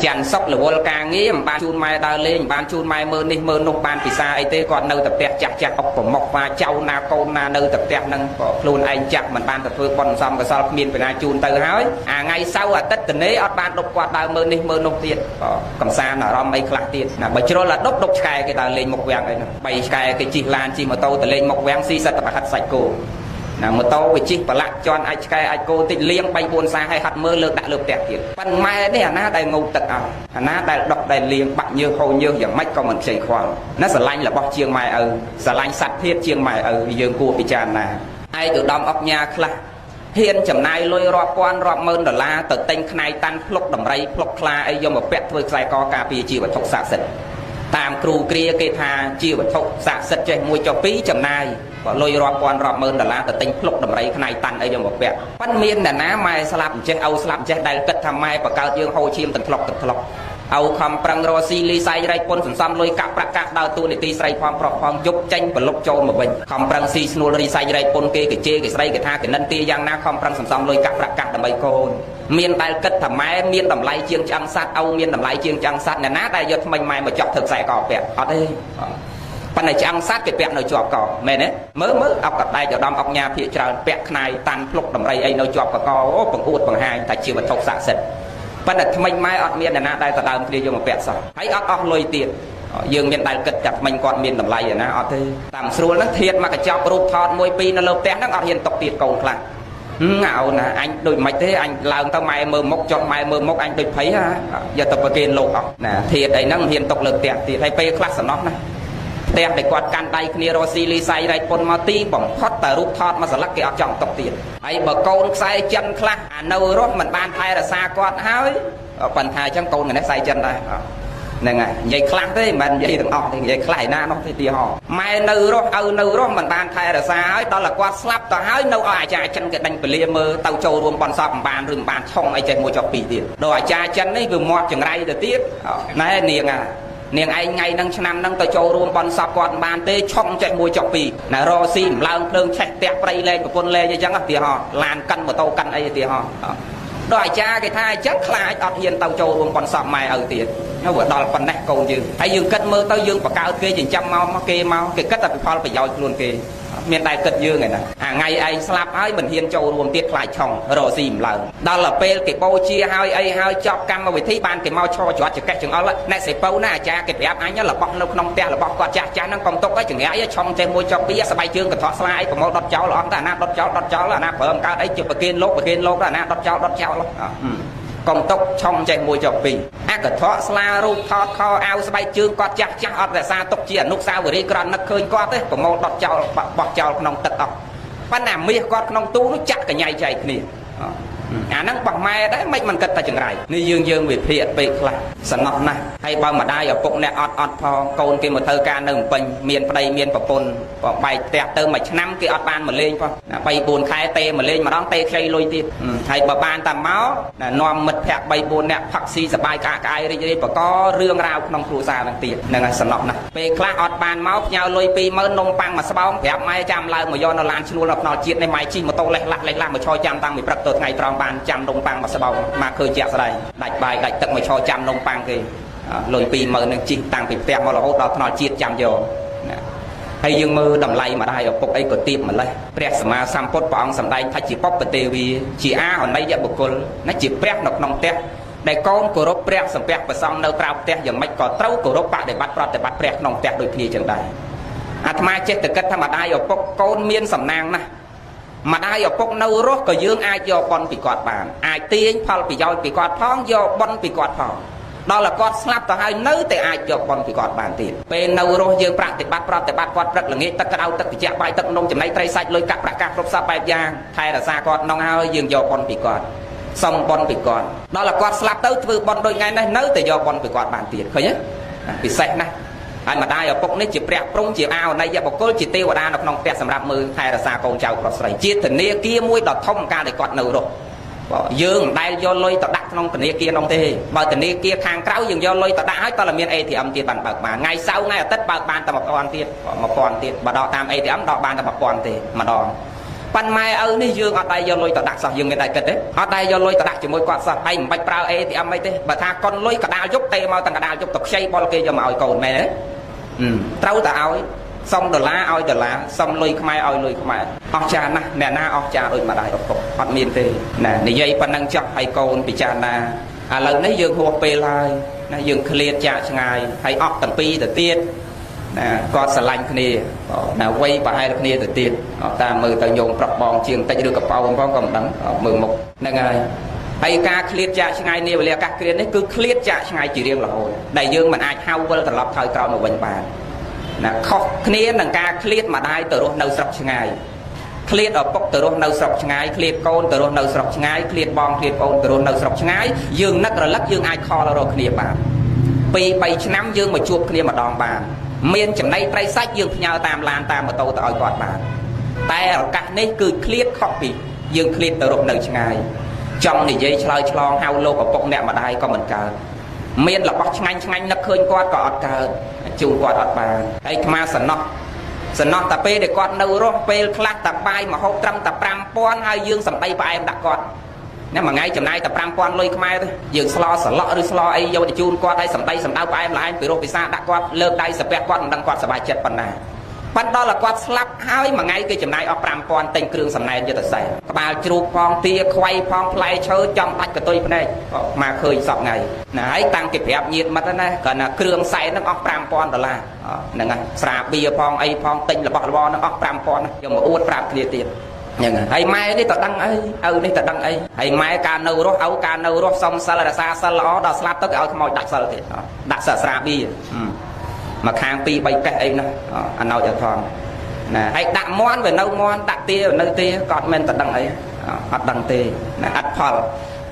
chăn sóc là vô càng nghĩ mà ban chun mai đào lên ban chun mai mơ ninh mơ nông ban pì xa ấy thế còn nâu tập tẹt chặt chặt ốc của mọc và châu na con na nâu tập tẹt nâng luôn anh chặt mình ban tập phương còn xong cái sau miền phải na chun từ hói ngày sau tất tình ấy ở ban độc quạt đào mơ ninh mơ nông tiền cầm xa là rom mấy khạc tiền bởi cho là đốc đốc cái đào lên một vàng ấy bày cái chỉ lan chỉ mà tàu từ lên một vàng xi sắt tập hạt sạch cổ một tàu với chiếc và lạc cho anh cái ai cô thì liêng bay buồn xa hay hạt mơ lược đã lược đẹp thiệt phần mai đấy na đại ngô tật à na đại đọc đại liêng bạc như hồ như dạng mách còn mình chạy khoang nó sờ lanh là bọc chiêng mai sờ lanh sạch thiết chiêng mai dương cua bị tràn nè ai được đom ốc nhà khla hiền chậm nay lôi rọp quan rọp mơn đờ la từ tinh khai tan plok đầm ray plok khla ai do một pet thôi sai co cà pi chi và thục sạc sệt tam cừu kia kê tha chi và thục sạc sệt chơi mùi cho pí chậm nay và lôi rọp quan rọp mơn đờ la từ tinh plok đầm ray khai tan ai do một pet pan miên là ná mai slap chơi âu slap chơi đại cất tham mai và cao dương hồ chim từng thọc âu khom prang ro si li sai ray pon sầm sam lôi cặp bạc cặp đào tu để ti sai phong prok phong dục tranh và lục châu mà bình khom prang si snul ri sai ray pon kê cái chê cái sai cái tha cái nân tia giang na khom prang sầm sam lôi cặp bạc cặp đầm bay côn miên đại cất tham mai miên đầm lay chiêng trăng sát âu miên đầm lay chiêng trăng sát nè ná đại giật mình mai mà chọc thực sai cò pẹt ở đây phần này trăng sát cái pẹt nơi chọc cò mẹ đấy mới ọc cặp đây cho đom ọc nhà phía trời pẹt này tan pluk đầm ray ấy nơi chọc cò bằng uột bằng hai tại chiều mà thọc sạ sệt phần này mình mai ọt miên là na đại tờ đàm kia dùng một pẹt sao thấy ọt lôi tiền dương miền đại cất chặt mình còn miền đầm lay rồi na ọt thế tạm xua nó thiệt mà cái chọc rụp thọt môi pi nó lợp té nó ọt hiện tộc tiền cầu khăn ngạo nè anh đôi mày thế anh làm tao mai mơ mốc chọn mai mơ mốc anh đôi thấy ha giờ tập cái lột nè thiệt đấy nó hiện tộc lực tiền thì thấy pe class nó nè tiền để quạt can tay kia rosi li sai đây pon ma ti bỏng thoát tờ rút thoát mà sẵn lắc cái chọn tộc tiền ấy bờ câu sai chân class nâu rót mình ban thay là xa quạt hói phần hai chân câu này nó sai chân đây nè ngay vậy class thế mình vậy thằng họ thì vậy class na nó thì họ mai nâu rót mình ban thay là xa hói đó là quạt slap tờ hói nâu ai cha chân cái đánh bể mơ tàu trâu rùm bọn sọp bàn rừng bàn thông ai chơi mua cho pì tiền đồ cha chân ấy vừa mọt chừng ray được tiếp này niềng niềng anh ngày năng năm năng tàu trâu rùm bọn sọp quạt bàn tê trong chạy mua cho pì là ro xìm lang đơn chạy tẹt bay lên của con lê cho chẳng thì họ làn căn một tàu căn ấy thì họ đòi cha cái thai chắc là ọt hiền tàu trâu rùm bọn sọp mày tiền nó vừa đòi phần này cầu dương thấy dương cất mơ tới dương và cao kia chừng trăm mau kê mau cái cất là phải giỏi luôn kê miền đại cất dương này nè ngày ai slap ấy mình hiên châu luôn tiết lại chồng rồi xìm lờ đó là pe cái bao chia hai chọc cam mà vị thí ban cái mau cho chữ cách chừng đó này sẽ bao na cha cái đẹp anh nhớ là bọc nông nông te là bọc quạt cha nó còn tốt cái chừng ấy trong trên môi cho bia sẽ bay chương cái thọ slide của một đọt cháu là ông ta nát đọt cháu là nát bơm cao đấy chụp bờ kiên lốp là nát đọt cháu còn tốc trong chạy mùi chọc pì cái thọ sla ru thọ kho ao bay chương quạt chắc ọt là xa tốc chia nút sao vừa đi còn nó khơi quạt đấy của một đọt cháu bọt cháu nông tật ọc ban làm mía quạt nông tu nó chắc cả nhảy chạy kia nó bằng mai đấy mấy mình cất ta chừng này như dương việc thiệt việc là sẵn ngọc này hay bao mà đai ở bụng này ọt phò côn kia một thơ ca nâng bình miền đây miền bọc bồn bài tẹt tơ mà năm cái ọt ban mà lên phong bay buồn khai tê mà lên mà đón tê khay lôi tiền hay bà ban tầm máu nòm mật thẹt bay buồn nè phật si sập bài cả cái đi và có rương rau nông thu xa bằng tiền nâng là sẵn ngọc này về class ọt ban máu nhau lôi pi mơ nông băng mà sao đẹp mai trăm lại mà do nó lan luôn là nó chuyện này mai chi mà tô lại làm mà cho trăm tăng bị bật từ ngày tròn bàn trăm đông băng mà sao mà khơi chẹt ra đây đạch bài đạch tận mà cho trăm đông băng kì lôi pi mơ nên chi tăng bị tẹt mà là hốt đó nó chiết trăm vô hay dương mơ đầm lay mà đây ở cục ấy có tiệm mà lấy press mà sampot bỏng sầm đây thay chỉ pop tê vì chỉ a ở đây vậy bực cồn nó chỉ press nọc nòng tẹt đại con của rốt press sầm press và xong đâu trao tẹt giờ mấy có trâu của rốt bạc để bắt press nòng tẹt đôi khi chẳng đây mà chết từ cách tham đây ở cục con miên sầm nang nè mà đây ở cục nâu rốt có dương ai do con bị quạt bàn ai tiên phal bị doi bị quạt phong do con bị quạt phong đó là con slap tao hai nới tại ai cho con bị quạt bàn tiền bên nâu rốt dương bạc để bắt quạt rất là nghe tất cả đâu tất cả bài tất nông chấm này trai sạch lôi cặp cặp rốt sáp bài giang thay là xa con nông hai dương do con bị quạt xong con bị quạt đó là con slap tới từ con đôi ngày này nới tại do con bị quạt bàn tiền khơi nhé bị sạch này anh mà đai ở bốc này chỉ bẹt prong chỉ ao này giờ bọc cô chỉ tiêu ở đa nó bẹt sầm rạp mưa hay là xa con cháu có sợi chia tình nia kia mũi đọt thông ca để quạt nở rồi dương đai do lôi tọt đặt trong tình nia kia nông thế bởi tình nia kia khang cáo dương do lôi tọt đã hết to là miền A thì âm tiền bản bạc mà ngày sau ngày ở tất bạc bàn ta một con tiền mà đọ tam A thì ấm đọ bàn ta một con tiền mà đọ ban mai ơi ní dương ở đây do lôi tọt đặt sao dương người đại kịch đấy ở đây do lôi tọt đặt ជាមួយគាត់សោះហើយមិនបាច់ប្រើ ATM អីទេបើថាកុនលុយកដាលយប់ទេមកទាំងកដាលយប់ទៅខ្ចីបលគេយកមកឲ្យកូនមែនទេត្រូវតែឲ្យសុំដុល្លារឲ្យដុល្លារសុំលុយខ្មែរឲ្យលុយខ្មែរអស់ចាណាស់អ្នកណាអស់ចាដូចម្ដាយឪពុកអត់មានទេណានិយាយប៉ុណ្ណឹងចោះឲ្យកូនពិចារណាឥឡូវនេះយើងហួសពេលហើយណាយើងឃ្លាតចាកឆ្ងាយហើយអស់ទាំងពីរទៅទៀតណាគាត់ស្រឡាញ់គ្នាណាវ័យប្រហែលគ្នាទៅទៀតតាមមើលទៅញោមប្រុសបងជាងតិចឬកប៉ោបងផងក៏មិនដឹងមើលមុខហ្នឹងហើយការឃ្លាតចាកឆ្ងាយនេះវេលាអាកាសគ្រានេះគឺឃ្លាតចាកឆ្ងាយជារៀងរហូតដែលយើងមិនអាចហៅវិលត្រឡប់ថយក្រោយមកវិញបានណាខុសគ្នានឹងការឃ្លាតម្ដាយទៅរស់នៅស្រុកឆ្ងាយឃ្លាតឪពុកទៅរស់នៅស្រុកឆ្ងាយឃ្លាតកូនទៅរស់នៅស្រុកឆ្ងាយឃ្លាតបងឃ្លាតប្អូនទៅរស់នៅស្រុកឆ្ងាយយើងនឹករលឹកយើងអាចខលរកគ្នាបាន2-3ឆ្នាំយើងមកជួបគ្នាម្ដងបានមានចំណីត្រីសាច់យើងផ្ញើតាមឡានតាមម៉ូតូទៅឲ្យគាត់បានតែឱកាសនេះគឺឃ្លាតខុសពីយើងឃ្លាតទៅរស់នៅឆ្ងាយចង់និយាយឆ្លើយឆ្លងហៅលោកឪពុកអ្នកម្ដាយក៏មិនកើតមានរបស់ឆ្ងាញ់នឹកឃើញគាត់ក៏អត់កើតជូនគាត់អត់បានហើយអាត្មាសំណោះតែពេលដែលគាត់នៅរស់ពេលខ្លះតែបាយមហូបត្រឹមតែ5000ហើយយើងសំដីផ្អែមដាក់គាត់ណាមួយថ្ងៃចំណាយតែ5000លុយខ្មែរទេយើងស្លោសឡក់ឬស្លោអីយកទៅជូនគាត់ហើយសំដីសំដៅផ្អែមល្ហែមពីរោះពិសាដាក់គាត់លើកដៃសាពះគាត់មិនដឹងគាត់សប្បាយចិត្តប៉ុណ្ណាប៉ុន្តែដល់គាត់ស្លាប់ហើយមួយថ្ងៃគេចំណាយអស់5000ទិញគ្រឿងសំណែនយុទ្ធសាស្ត្រក្បាលជ្រូកផងទាខ្វៃផងផ្លែឈើចំដាច់កតុយភ្នែកមកឃើញសពថ្ងៃណាហើយតាំងគេប្រាប់ញាតិមិត្តណាគាត់ណាគ្រឿងសែនហ្នឹងអស់$5000ហ្នឹងហើយស្រាបៀផងអីផងទិញរបស់របរហ្នឹងអស់$5000យកមកអួតប្រាប់គ្នាទៀតហ្នឹងហើយម៉ែនេះតដឹងអីឪនេះតដឹងអីហើយម៉ែការនៅរស់ឪការនៅរស់សុំសិលរក្សាសិលល្អដល់ស្លាប់ទៅគេឲ្យខ្មោចដាក់សិលទៀតដាក់សិលស្រាបៀមកខាង2-3កេះអីណាអណោចអធម្មណាហើយដាក់មន់វានៅមន់ដាក់ទានៅទាគាត់មិនតដឹងអីអត់ដឹងទេណាអត់ផល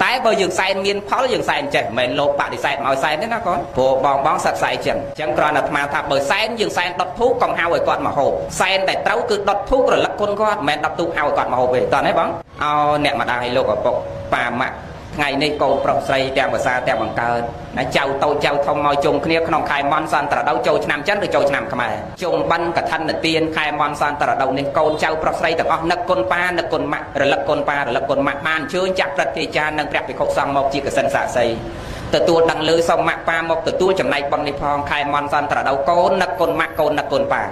តែបើយើងសែនមានផលយើងសែនចេះមិនមែនលោកបដិសេធមកឲ្យសែនទេណាកូនព្រោះបងសិតសែនចឹងគ្រាន់តែអាត្មាថាបើសែនយើងសែនដុតធូបកុំហៅឲ្យគាត់មកហូបសែនតែត្រូវគឺដុតធូបរលឹកគុណគាត់មិនមែនដុតធូបហៅឲ្យគាត់មកហូបទេតើទេបងឲ្យអ្នកម្ដាយលោកឪពុកប៉ាម៉ាក់ថ្ងៃនេះកូនប្រុសស្រីទាំងភាសាទាំងបង្កើតណាចៅតូចចៅធំមកជុំគ្នាក្នុងខែមន់សន្តរដូវចូលឆ្នាំចិនឬចូលឆ្នាំខ្មែរជុំបិណ្ឌកឋិនទានខែមន់សន្តរដូវនេះកូនចៅប្រុសស្រីទាំងអស់នឹកគុណប៉ានឹកគុណម៉ាក់រលឹកគុណប៉ារលឹកគុណម៉ាក់បានអញ្ជើញចាក់ព្រឹទ្ធាចារ្យនិងព្រះភិក្ខុសង្ឃមកជាកសិនសាក្សីទទួលដឹងលើសូមម៉ាក់ប៉ាមកទទួលចំណែកបុណ្យនេះផងខែមន់សន្តរដូវកូននឹកគុណម៉ាក់កូននឹកគុណប៉ា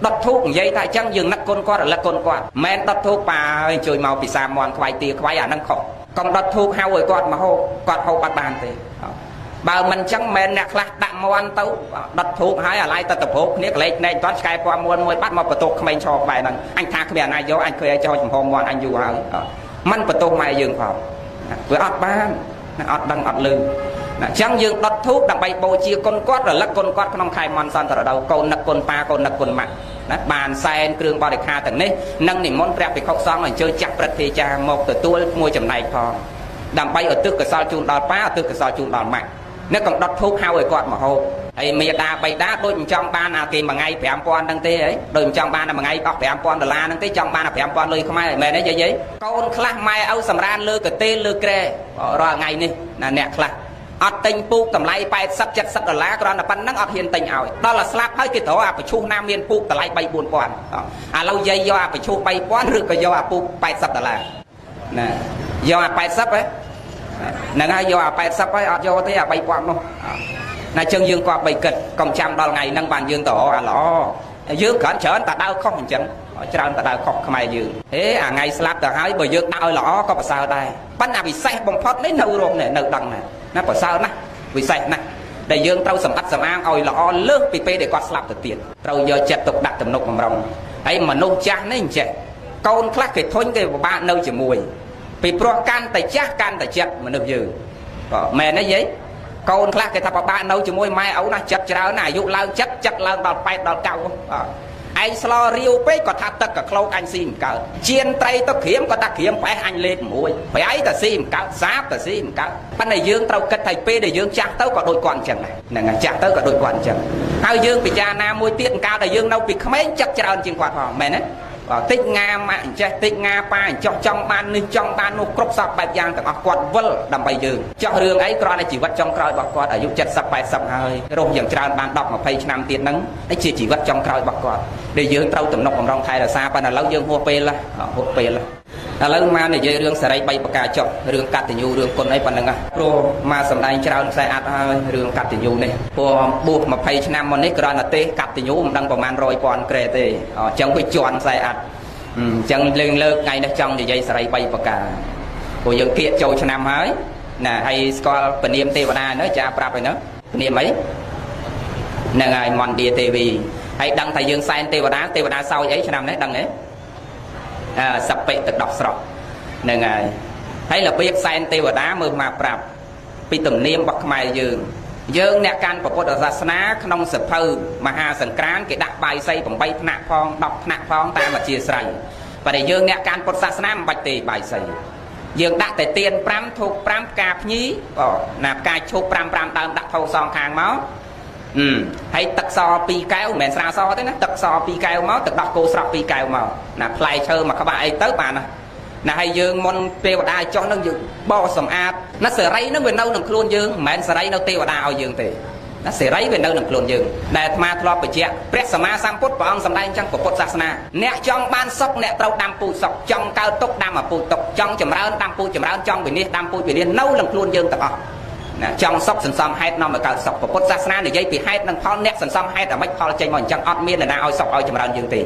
ដុតធូបនិយាយថាអញ្ចឹងយើងនឹកគុណគាត់រលឹកគុណគាត់មិនដុតធូបប៉ាអើយជួយមកពិសាមន់ខ្វាយទាខ្វាយអាហ្នឹងខុសកុំដុតធូបហៅឲ្យគាត់មកហូបគាត់ហូបអត់បានទេបើមិនអញ្ចឹងមិនអ្នកខ្លះដាក់មន់ទៅដុតធូបហើយអាឡ័យទៅតប្រុសគ្នាកលេចភ្នែកគាត់ឆ្កែពណ៌មួនមួយបាត់មកបន្ទោសក្មេងឈរក្បែរហ្នឹងអញថាគ្មានអាណាយកអញឃើញឲ្យចោលចំហមន់អញយូរហើយមិនបន្ទោសម៉ែយើងផងវាអត់បានអត់ដឹងអត់លឺអញ្ចឹងយើងដុតធូបដើម្បីបូជាគុណគាត់រលឹកគុណគាត់ក្នុងខែមន់សន្តរដូវកូននឹកគុណប៉ាកូននឹកគុណម៉ាក់ណាបានសែនគ្រឿងបរិក្ខារទាំងនេះនិងនិមន្តព្រះភិក្ខុសង្ឃអញ្ជើញចាក់ព្រឹទ្ធាចារ្យមកទទួលមួយចំណែកផងដើម្បីឧទ្ទិសកុសលជូនដល់ប៉ាឧទ្ទិសកុសលជូនដល់ម៉ាក់នេះកំដុតធូបហៅឲ្យគាត់មកហូបហើយមេដាបៃតាដូចមិនចង់បានអាគេមួយថ្ងៃ5000ហ្នឹងទេហីដូចមិនចង់បានមួយថ្ងៃអស់$5000ហ្នឹងទេចង់បាន$5000លុយខ្មែរមែនទេយាយកូនខ្លះម៉ែឪសម្រានលើកទេលលើក្រែរាល់ថ្ងៃនេះណាអ្នកខ្លះអត់ទិញពូកតម្លៃ$80-70គ្រាន់តែប៉ុណ្្នឹងអត់ហ៊ានទិញឲ្យដល់តែស្លាប់ហើយគេត្រូវអាបញ្ឈូសណាមានពូកតម្លៃ$3-4000ឥឡូវយាយយកអាបញ្ឈូស$3000ឬក៏យកអាពូក$80ណាយកអា80ហ៎ហ្នឹងហើយយកអា80ហើយអត់យកទេអា$3000នោះណាចឹងយើងគាត់បីគិតកុំចាំដល់ថ្ងៃហ្នឹងបានយើងទៅអាល្អយើងគ្រាន់ច្រើនតែដើរខុសអញ្ចឹងច្រើនតែដើរខុសខ្មែរយើងហេអាថ្ងៃស្លាប់ទៅហើយបើយើងដាក់ឲ្យល្អក៏ប្រសើរដែរប៉ុន្តែពិសេសបំផុតនេះនៅរស់នេះនៅដឹងណាប្រសើរណាស់ពិសេសណាស់ដែលយើងត្រូវសម្បត្តិសម្អាងឲ្យល្អលើសពីពេលដែលគាត់ស្លាប់ទៅទៀតត្រូវយកចិត្តទុកដាក់ទំនុកបំរុងហើយមនុស្សចាស់នេះអញ្ចេះកូនខ្លះគេធុញគេពិបាកនៅជាមួយពីព្រោះកាន់តែចាស់កាន់តែចិត្តមនុស្សយើងមែនទេយាយកូនខ្លះគេថាពិបាកនៅជាមួយម៉ែឪណាចិត្តច្រើនណាអាយុឡើងចិត្តឡើងដល់8ដល់9ឯងស្លរាវពេកក៏ថាទឹកក៏ខ្លោចអញស៊ីមិនកើតជៀនត្រីទៅក្រៀមក៏ថាក្រៀមផ្អេសអញលេខ6ប្រៃតែស៊ីមិនកើតសាបតែស៊ីមិនកើតប៉ុន្តែយើងត្រូវគិតថាពេលដែលយើងចាស់ទៅក៏ដូចគាត់អញ្ចឹងដែរហ្នឹងហើយចាស់ទៅក៏ដូចគាត់អញ្ចឹងហើយយើងពិចារណាមួយទៀតកាលដែលយើងនៅពីក្មេងចិត្តច្រើនជាងគាត់ផងមែនទេតិចងាម៉ាក់អញ្ចេះតិចងាប៉ាអញ្ចោះចង់បាននេះចង់បាននោះគ្រប់សពបែបយ៉ាងទាំងអស់គាត់វិលដើម្បីយើងចោះរឿងអីគ្រាន់តែជីវិតចុងក្រោយរបស់គាត់អាយុ70-80ហើយរស់យ៉ាងច្រើនបាន10-20ឆ្នាំទៀតហ្នឹងឯជាជីវិតចុងក្រោយរបស់គាត់ដែលយើងត្រូវទំនុកបំរុងថែរក្សាប៉ុន្តែឥឡូវយើងហួសពេល ឥឡូវមកនិយាយរឿងសេរី3ប្រការចុះរឿងកតញ្ញូរឿងគុណអីប៉ុណ្្នឹងព្រោះមកសម្ដែងច្រើនខ្សែអត់ហើយរឿងកតញ្ញូនេះព្រោះបួស20ឆ្នាំមុននេះគ្រាន់តែទេកតញ្ញូមិនដឹងប្រហែល100,000ក្រែទេអញ្ចឹងវាជន់ខ្សែអត់អញ្ចឹងលើកថ្ងៃនេះចង់និយាយសេរី3ប្រការព្រោះយើងគៀកចូលឆ្នាំហើយណាហើយស្គាល់ពនាមទេវតានោះចាប្រាប់ហើយនោះពនាមអីហ្នឹងហើយមន្តាទេវីហើយដឹងថាយើងសែនទេវតាសោយអីឆ្នាំនេះដឹងទេសពិទឹកដោះស្រស់ហ្នឹងហើយរបៀបសែនទេវតាមើលមកប្រាប់ពីទំនៀមរបស់ខ្មែរយើងអ្នកកាន់ពុទ្ធសាសនាក្នុងសភៅមហាសង្ក្រាន្តគេដាក់បាយសី8ថ្នាក់ផង10ថ្នាក់ផងតាមអធិស្ឋានប៉ុន្តែយើងអ្នកកាន់ពុទ្ធសាសនាមិនបាច់ទេបាយសីយើងដាក់តែទៀន5ធូប5ផ្កាភ្ញីណាផ្កាឈូក5ដើមដាក់ថោសងខាងមកហើយទឹកស2កែវមិនមែនស្រាសទេណាទឹកស2កែវមកទឹកដោះគោស្រស់2កែវមកណាផ្លែឈើមួយក្បាលអីទៅបានណាហើយយើងមុនទេវតាចុះនឹងយើងបោសសម្អាតណាសេរីនឹងវានៅនឹងខ្លួនយើងមិនមែនសេរីនៅទេវតាឲ្យយើងទេណាសេរីវានៅនឹងខ្លួនយើងដែលអាត្មាធ្លាប់បញ្ជាក់ព្រះសម្មាសម្ពុទ្ធព្រះអង្គសម្ដែងចឹងពុទ្ធសាសនាអ្នកចង់បានសុខអ្នកត្រូវដាំពូជសុខចង់កើតទុក្ខដាំឲ្យពូជទុក្ខចង់ចម្រើនដាំពូជចម្រើនចង់វិនិច្ឆ័យដាំពូជវិនិច្ឆ័យនៅនឹងខ្លួនយើងទាំងអស់ណាចង់សុខសន្សំហេតុនាំឲ្យកើតសុខពុទ្ធសាសនានិយាយពីហេតុនិងផលអ្នកសន្សំហេតុឲ្យមិនផលចេញមកអញ្ចឹងអត់មាននរណាឲ្យសុខឲ្យចម្រើនយើងទេ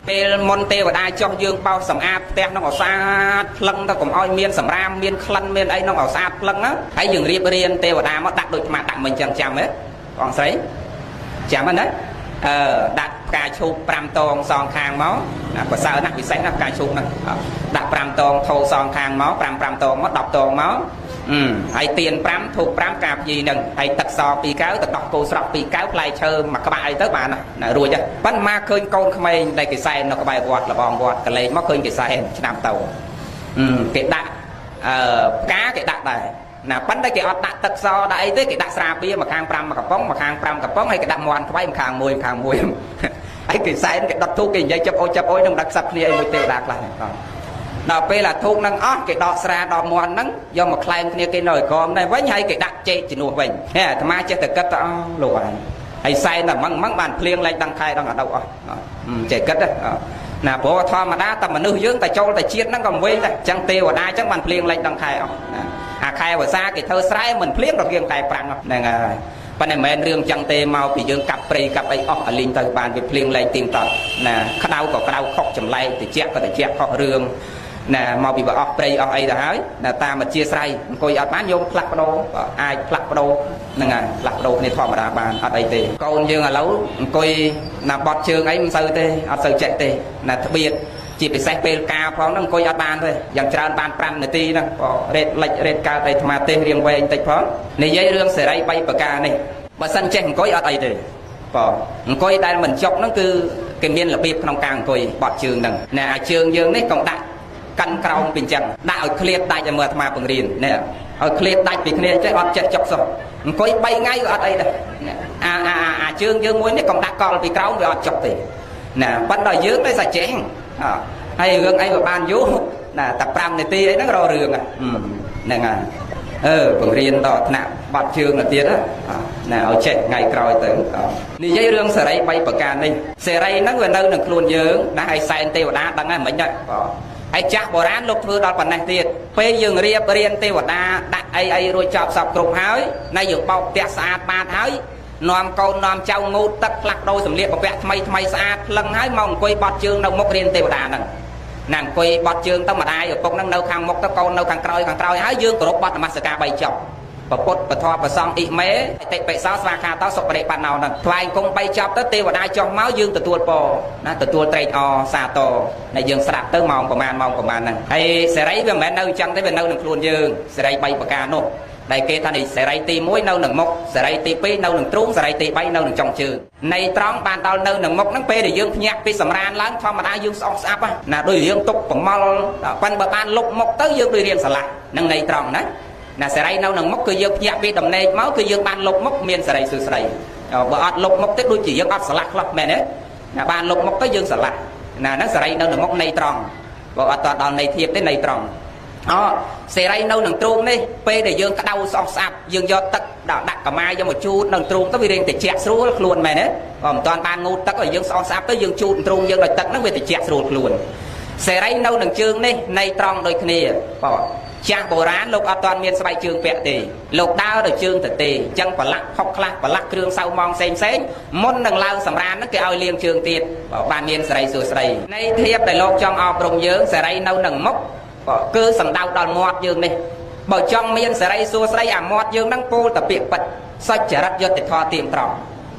ពេលមុនទេវតាចុះយើងបោសសម្អាតផ្ទះក្នុងឲ្យស្អាតផ្លឹងទៅកុំឲ្យមានសម្រាមមានក្លិនមានអីក្នុងឲ្យស្អាតផ្លឹងហ្នឹងហើយយើងរៀបរៀងទេវតាមកដាក់ដូចអាដាក់មិញអញ្ចឹងចាំហ៎បងស្រីចាំហ្នឹងណាដាក់ផ្កាឈូក5តងសងខាងមកណាប្រសើរណាស់ពិសេសណាស់ផ្កាឈូកហ្នឹងដាក់5តងថោសងខាងមក5តងមក10តងមកហើយទៀន5ធូប5កាភ្ញីហ្នឹងហើយទឹកស2កែវទឹកដោះគោស្រស់2កែវផ្លែឈើមួយក្បាលអីទៅបានណារួចហ្នឹងប៉ុន្តែមកឃើញកូនក្មេងដែលគេសែននៅក្បែរវត្តលបងវត្តកលេចមកឃើញគេសែនឆ្នាំទៅគេដាក់ផ្កាគេដាក់ដែរណាប៉ុន្តែគេអត់ដាក់ទឹកសដាក់អីទេគេដាក់ស្រាបៀរមកខាង5កំប៉ុងមកខាង5កំប៉ុងហើយគេដាក់មាន់ខ្វៃមកខាង1ហើយគេសែនគេដុតធូបគេនិយាយចាប់អុយនឹងដាក់ខ្សឹបគ្នាឲ្យមួយទេវតាខ្លះដល់ពេលអាធូបនឹងអស់គេដកស្រាដកមាន់ហ្នឹងយកមកខ្លែងគ្នាគេនៅឯក្រមដែរវិញហើយគេដាក់ចេកជំនួសវិញអាត្មាចេះតែគិតទៅលោកហើយសែនតែម៉ងបានភ្លៀងលែងដឹងខែដឹងអាដៅអស់ចេះគិតណាព្រោះធម្មតាតែមនុស្សយើងតែចូលតែជាតិហ្នឹងក៏វិញដែរអញ្ចឹងទេវតាអញ្ចឹងបានភ្លៀងលែងដឹងខែអស់អាខែវស្សាគេធ្វើស្រែមិនភ្លៀងរកៀងខែប្រាំងហ្នឹងហើយប៉ុន្តែមិនមែនរឿងចឹងទេមកពីយើងកាប់ព្រៃកាប់អីអស់អាលីងទៅបានវាភ្លៀងលែងទៀងតត់ណាក្តៅក៏ក្តៅខុសចម្លែកតិចក៏តិចខុសរឿងណាមកពីបើអស់ព្រៃអស់អីទៅហើយណាតាមអធិស្ឋានអង្គុយអត់បានយកផ្លាក់បដោអាចផ្លាក់បដោហ្នឹងហើយផ្លាក់បដោគ្នាធម្មតាបានអត់អីទេកូនយើងឥឡូវអង្គុយណាបត់ជើងអីមិនសូវទេអត់សូវចេះទេណាត្បៀតជាពិសេសពេលការផងហ្នឹងអង្គុយអត់បានទេយ៉ាងច្រើនបាន5នាទីហ្នឹងក៏រេតលិចរេតកើតអីអាត្មាទេសរៀងវែងតិចផងនិយាយរឿងសេរី3ប្រការនេះបើសិនចេះអង្គុយអត់អីទេអង្គុយដែលមិនចប់ហ្នឹងគឺគេមានរបៀបក្នុងការអង្គុយបត់ជើងហ្នឹងណាអាជើងយើងនេះកុំដាក់កាន់ក្រោមពីអញ្ចឹងដាក់ឲ្យឃ្លាតដាច់ឲ្យមើលអាត្មាបង្រៀននេះឲ្យឃ្លាតដាច់ពីគ្នាចេះអត់ចេះចុកសោះអង្គុយ3ថ្ងៃក៏អត់អីដែរអាជើងយើងមួយនេះកុំដាក់កលពីក្រោមវាអត់ចុកទេណាប៉ុន្តែយើងទៅសាចេះហើយរឿងអីក៏បានយូរណាតែ5នាទីអីហ្នឹងរករឿងហ្នឹងហើយបង្រៀនដល់ថ្នាក់បាត់ជើងទៅទៀតណាឲ្យចេះថ្ងៃក្រោយទៅនិយាយរឿងសេរី3ប្រការនេះសេរីហ្នឹងវានៅនឹងខ្លួនយើងណាឲ្យសែនទេវតាដឹងហើយមិញហ្នឹងហើយចាស់បុរាណលោកធ្វើដល់ប៉ុណ្ណេះទៀតពេលយើងរៀបរៀនទេវតាដាក់អីរួចចប់សពគ្រប់ហើយណាយើងបោកផ្ទះស្អាតបាតហើយនាំកូននាំចៅងូតទឹកផ្លាក់ដូរសម្លៀកបំពាក់ថ្មីស្អាតផ្លឹងហើយមកអង្គុយបត់ជើងនៅមុខរៀនទេវតាហ្នឹងណាអង្គុយបត់ជើងទៅម្ដាយឪពុកហ្នឹងនៅខាងមុខទៅកូននៅខាងក្រោយហើយយើងគោរពបត់នមស្ការ3ចប់ពុទ្ធពធប្រសង្ឃអ៊ីមេអតិបិសោស្វាខាតោសុបរិបណ្ណោហ្នឹងថ្វាយអង្គ3ចប់ទៅទេវតាចុះមកយើងទទួលពរណាទទួលត្រេកអរសាទរដែលយើងស្ដាប់ទៅម៉ោងប្រហែលហ្នឹងហើយសេរីវាមិនមែននៅអញ្ចឹងទេវានៅនឹងខ្លួនយើងសេរី3ប្រការនោះដែលគេថានេះសេរីទី1នៅនឹងមុខសេរីទី2នៅនឹងទ្រូងសេរីទី3នៅនឹងចុងជើងនៃត្រង់បានដល់នៅនឹងមុខហ្នឹងពេលដែលយើងភ្ញាក់ពីសម្រានឡើងធម្មតាយើងស្អប់ស្អាប់ណាដូចរៀងទុកប្រមល់ប៉ិនបើបានលុបមុខទៅយើងដូចរៀងស្រឡះនឹងនៃត្រង់ណាសេរីនៅនឹងមុខគឺយើងភ្ញាក់ពីដំណេកមកគឺយើងបានលុបមុខមានសេរីសួស្ដីបើអត់លុបមុខទេដូចជាយើងអត់ស្រឡះខ្លះមែនទេណាបានលុបមុខទៅយើងស្រឡះណាហ្នឹងសេរីនៅនឹងមុខនៃត្រង់បើអត់ដល់នៃធៀបទេនៃត្រង់សេរីនៅនឹងទ្រូងនេះពេលដែលយើងក្តៅស្អប់ស្អាប់យើងយកទឹកដាក់កម៉ាយយកមកជូតនៅទ្រូងទៅវារៀងត្រជាក់ស្រួលខ្លួនមែនទេបើមិនតាន់បានងូតទឹកឲ្យយើងស្អប់ស្អាប់ទៅយើងជូតទ្រូងយើងដោយទឹកហ្នឹងវាត្រជាក់ស្រួលខ្លួន សេរីនៅនឹងជើងនេះនៃត្រង់ដូចគ្នាបងចាស់បុរាណលោកអត់ទាន់មានស្បែកជើងពាក់ទេលោកដើរដោយជើងទៅទេអញ្ចឹងប្រឡាក់ផុកខ្លះប្រឡាក់គ្រឿងសៅម៉ងផ្សេងមុននឹងឡើងសម្រានហ្នឹងគេឲ្យលាងជើងទៀតបានមានសេរីសួស្តីនៃធៀបដែលលោកចង់អប់រំយើងសេរីនៅនឹងមុខគឺសំដៅដល់មាត់យើងនេះបើចង់មានសេរីសួស្តីអាមាត់យើងហ្នឹងពោលតែពាក្យពិតសុចរិតយុត្តិធម៌ទៀងត្រង់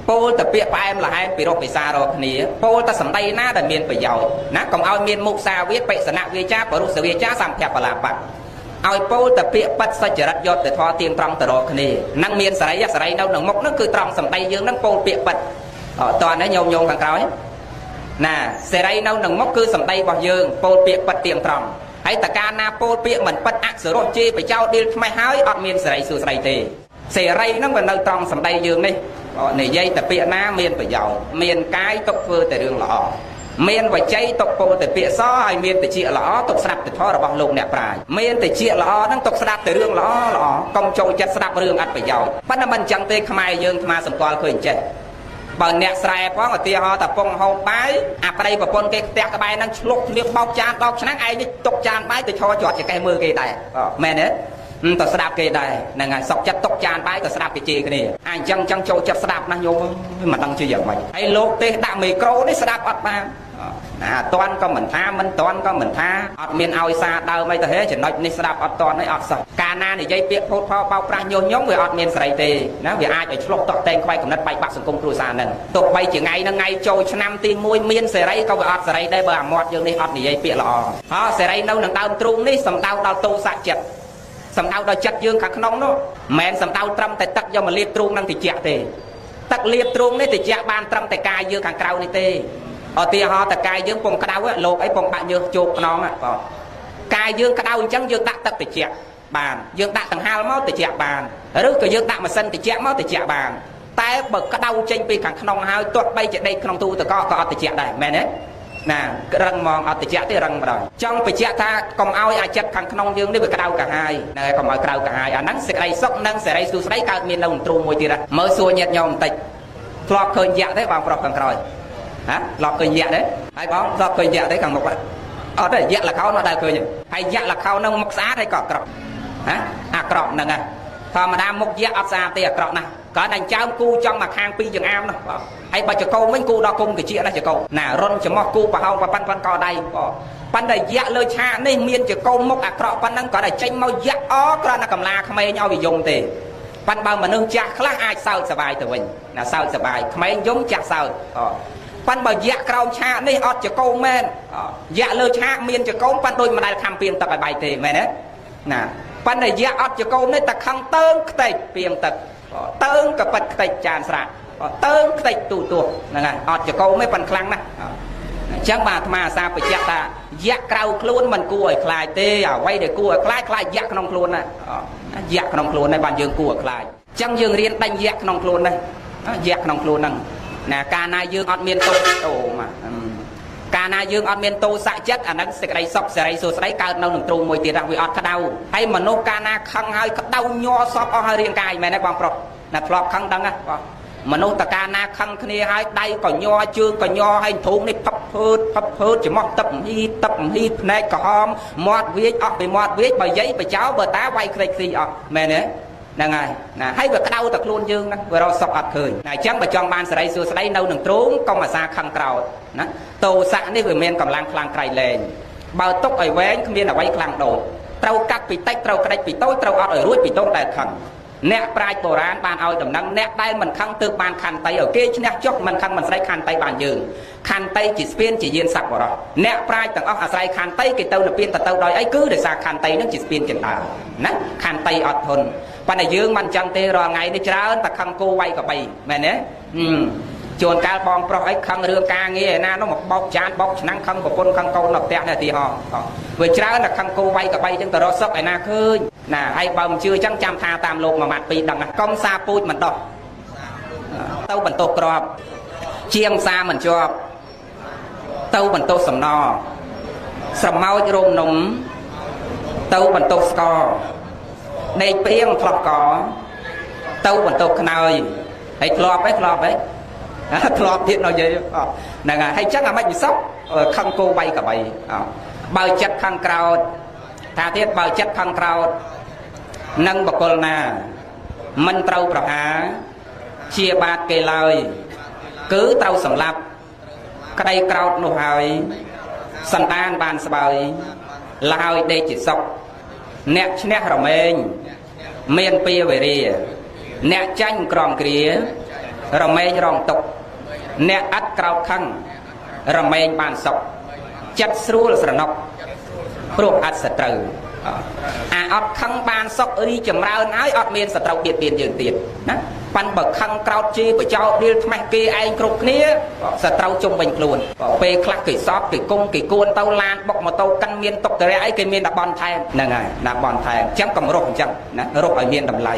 ពោលតែពាក្យផ្អែមល្ហែមពីរោះពិសាររកគ្នាពោលតែសម្ដីណាដែលមានប្រយោជន៍ណាកុំឲ្យមានមុសាវាទបិសនៈវាចាបរុសវាចាសម្ភៈបលាបៈឲ្យពោលតែពាក្យពិតសុចរិតយុត្តិធម៌ទៀងត្រង់ទៅរកគ្នានឹងមានសេរីសេរីនៅក្នុងមុខហ្នឹងគឺត្រង់សម្ដីយើងហ្នឹងពោលពាក្យពិតតោះនេះញោមខាងក្រោយណាសេរីនៅក្នុងមុខគឺសម្ដីរបស់យើងពោលពាក្យពិតទៀងត្រង់ហើយតកាលណាពោលពាក្យមិនពិតអសុរោះជេរបចោឌីលថ្មីហើយអត់មានសេរីសួស្តីទេសេរីហ្នឹងវានៅត្រង់សម្ដីយើងនេះនិយាយតែពាក្យណាមានប្រយោជន៍មានកាយទុកធ្វើតែរឿងល្អមានវច័យទុកពោលតែពាក្យសហើយមានតិចល្អទុកស្ដាប់ទៅធម៌របស់លោកអ្នកប្រាជ្ញមានតិចល្អហ្នឹងទុកស្ដាប់តែរឿងល្អល្អកុំចូលចិត្តស្ដាប់រឿងអត់ប្រយោជន៍ប៉ុន្តែមិនអញ្ចឹងទេខ្មែរយើងអាសម្គាល់ឃើញចេះបើអ្នកស្រែផងឧទាហរណ៍តែពងហូបបាយអាប្តីប្រពន្ធគេផ្ទះក្បែរហ្នឹងឆ្លុកធ្លាបបោកចានដកឆ្នាំងឯងនេះទុកចានបាយទៅឈរជាប់ចកេះមើលគេដែរមែនទេទៅស្ដាប់គេដែរហ្នឹងហើយសុកចិត្តទុកចានបាយទៅស្ដាប់គេជេរគ្នាអញ្ចឹងចូលចិត្តស្ដាប់ណាញោមមិនដឹងជាយ៉ាងម៉េចហើយលោកទេដាក់មីក្រូនេះស្ដាប់អត់បានអត់តាន់ក៏មិនថាមិនតាន់ក៏មិនថាអត់មានឲ្យសារដើមអីទៅហេចំណុចនេះស្ដាប់អត់តាន់អីអត់សោះកាលណានិយាយពាក្យពោតផលបោកប្រាស់ញុះញង់វាអត់មានសេរីទេណាវាអាចឲ្យឆ្លុះតក់តែងខ្វាយកំណត់បែកបាក់សង្គមគ្រួសារហ្នឹងទោះបីជាថ្ងៃហ្នឹងថ្ងៃចូលឆ្នាំទី1មានសេរីក៏វាអត់សេរីដែរបើអាមាត់យើងនេះអត់និយាយពាក្យល្អសេរីនៅនឹងដើមទ្រូងនេះសំដៅដល់ទោសៈចិត្តសំដៅដល់ចិត្តយើងខាងក្នុងនោះមិនមែនសំដៅត្រឹមតែទឹកយកមកលាបទ្រូងនឹងតិចទេទឹកលាបទ្រូងនេះតិចបានត្រឹមតែកាយយើងខាងក្រៅនេះទេឧទាហរណ៍តកាយយើងពងក្តៅលោកអីពងដាក់យើងជោគខ្នងបងកាយយើងក្តៅអញ្ចឹងយើងដាក់ទឹកតិចបានយើងដាក់ដង្ហាលមកតិចបានឬក៏យើងដាក់ម៉ាស៊ីនតិចមកតិចបានតែបើក្តៅចេញពីខាងក្នុងហើយទោះបីជាដេកក្នុងទូទឹកក៏អត់តិចដែរមែនទេណារឹងមកអត់តិចទេរឹងម្ដងចង់បញ្ជាក់ថាកុំឲ្យអាចិត្តខាងក្នុងយើងនេះវាក្តៅកាហាយហ្នឹងហើយកុំឲ្យក្តៅកាហាយអាហ្នឹងសេចក្តីសុខនិងសេរីសួស្តីកើតមាននៅក្នុងទ្រូងមួយទៀតមើលសួរញាតិញោមបន្តិចធ្លាប់ឃើញយក្សទេបងប្រុសខាងក្រោយហ៎ធ្លាប់ឃើញយក្សទេហើយបងធ្លាប់ឃើញយក្សទេខាងមុខអត់ទេយក្សលខោនអត់ដែលឃើញហើយយក្សលខោននឹងមុខស្អាតហើយក៏អាក្រក់អាក្រក់ហ្នឹងហ៎ធម្មតាមុខយក្សអត់ស្អាតទេអាក្រក់ណាស់ក៏តែចើមគូចង់មកខាងពីចង្អាមនោះបងហើយបើចកោវិញគូដល់គុំតិចណាចកោណារុនចំោះគូប្រហោងប៉ាន់កដៃបងប៉ុន្តែយក្សលើឆាកនេះមានចកោមុខអាក្រក់ប៉ុណ្ណឹងក៏តែចេញមកយក្សគ្រាន់តែកំឡាក្មេងឲ្យវាយំទេប៉ុន្តែបើមនុស្សចាស់ខ្លះអាចសើចសប្បាយទៅវិញណាសើចសប្បាយក្មេងយំចាស់សើចប៉ុន្តែបើយក្សក្រោមឆាកនេះអត់ចកោមែនយក្សលើឆាកមានចកោប៉ុន្តែដូចមិនដែលខំពីងទឹកឲ្យបាយទេមែនទេណាប៉ុន្តែយក្សអត់ចកោនេះតែខឹងតើងខ្ទេចពីងទឹកតើងក៏ប៉ិតខ្ទេចចានស្រាតើងខ្ទេចទូទោះហ្នឹងហើយអត់ចកោទេប៉ុន្តែខ្លាំងណាស់អញ្ចឹងបាទអាត្មាអាសាបញ្ជាក់ថាយក្សក្រៅខ្លួនមិនគួរឲ្យខ្លាចទេអ្វីដែលគួរឲ្យខ្លាចយក្សក្នុងខ្លួនណាយក្សក្នុងខ្លួនហ្នឹងបានយើងគួរឲ្យខ្លាចអញ្ចឹងយើងរៀនដេញយក្សក្នុងខ្លួនហ្នឹងយក្សក្នុងខ្លួនហ្នឹងណាកាលណាយើងអត់មានទោសអូមកកាលណាយើងអត់មានទោសៈចិត្តអាហ្នឹងសេចក្តីសុខសេរីសួស្តីកើតនៅក្នុងទ្រូងមួយទៀតវាអត់ក្តៅហើយមនុស្សកាលណាខឹងហើយក្តៅញ័រសពអស់ហើយរាងកាយមែនទេបងប្រុសណាធ្លាប់ខឹងដឹងណាបងមនុស្សតកាលណាខឹងគ្នាហើយដៃក៏ញ័រជើងក៏ញ័រហើយទ្រូងនេះផឹបភើតច្មោះទឹកហ៊ីភ្នែកក្រហមមាត់វាចអស់ពីមាត់វាចបើយាយបើចោបើតាវាយខ្ទេចខ្ទីអស់មែនទេហ្នឹងហើយណាហើយវាក្តៅតែខ្លួនយើងណាវារកសុខអត់ឃើញណាអញ្ចឹងបើចង់បានសេរីសួស្តីនៅនឹងទ្រូងកុំអាសាខឹងក្រោតណាទោសៈនេះវាមានកម្លាំងខ្លាំងក្រៃលែងបើទុកឲ្យវែងគ្មានអ្វីខ្លាំងដូចត្រូវកាត់ពីតិចត្រូវក្តិចពីតូចត្រូវអត់ឲ្យរួចពីតូចដែលខឹងអ្នកប្រាជ្ញបុរាណបានឲ្យដំណឹងអ្នកដែលមិនខឹងទើបបានខន្តីឲ្យគេឈ្នះចុះមិនខឹងមិនស្រេចខន្តីបានយើងខន្តីជាស្ពានជាយានស័ក្តិបរោះអ្នកប្រាជ្ញទាំងអស់អាស្រ័យខន្តីគេទៅនិព្វានទៅដោយអីគឺដោយសារខន្តីនឹងជាស្ពានចិន្តាណាខន្តីអត់ធន់ប៉ុន្តែយើងមិនអញ្ចឹងទេរាល់ថ្ងៃនេះច្រើនតែខឹងគោវាយកបីមែនទេជួនកាលបងប្រុសអីខឹងរឿងការងារឯណានោះមកបោកចានបោកឆ្នាំងខឹងប្រពន្ធខឹងកូននៅផ្ទះនេះទីហោវាច្រើនតែខឹងគោវាយកបីចឹងទៅរកសុខឯណាឃើញណាហើយបើមិនជឿចឹងចាំថាតាមលោកមួយម៉ាត់ពីរដឹងកុំសាពូជមិនដោះទៅបន្ទោសក្របជាងសាមិនជាប់ទៅបន្ទោសសំណស្រមោចរោមនំទៅបន្ទោសស្កដេកព្រៀងធ្លាប់កទៅបន្ទោសខ្នើយហើយធ្លាប់ធ្លាប់ទៀតនៅយាយហ្នឹងហើយហើយចឹងអាមិនពិសោខឹងគោវាយកបី បើចិត្តខាងក្រោតថាទៀតបើចិត្តខាងក្រោតនឹងបកលណាមិនត្រូវប្រហារជាបាតគេឡើយគឺត្រូវសម្លាប់ក្តីក្រោតនោះហើយសន្តានបានស្បើយឡើយដេកជាសុខអ្នកឈ្នះរមែងមានពីវេរាអ្នកចាញ់ក្រំគ្រារមែងរងទុកអ្នកឥតក្រោតខឹងរមែងបានសុខចិត្តស្រួលស្រណុកព្រោះអត់សត្រូវអាអត់ខឹងបានសុខរីចម្រើនហើយអត់មានសត្រូវទៀតយើងទៀតណាប៉ាន់បើខឹងក្រោតជីបចោរៀលថ្មេះគេឯងគ្រប់គ្នាសត្រូវជុំវិញខ្លួនពេលខ្លះគេសອບគេគង់គេគួនទៅឡានបុកម៉ូតូកាន់មានតុកតរៈអីគេមានតែបនថែមហ្នឹងហើយណាបនថែមអញ្ចឹងកំរោះអញ្ចឹងណារកឲ្យមានតម្លៃ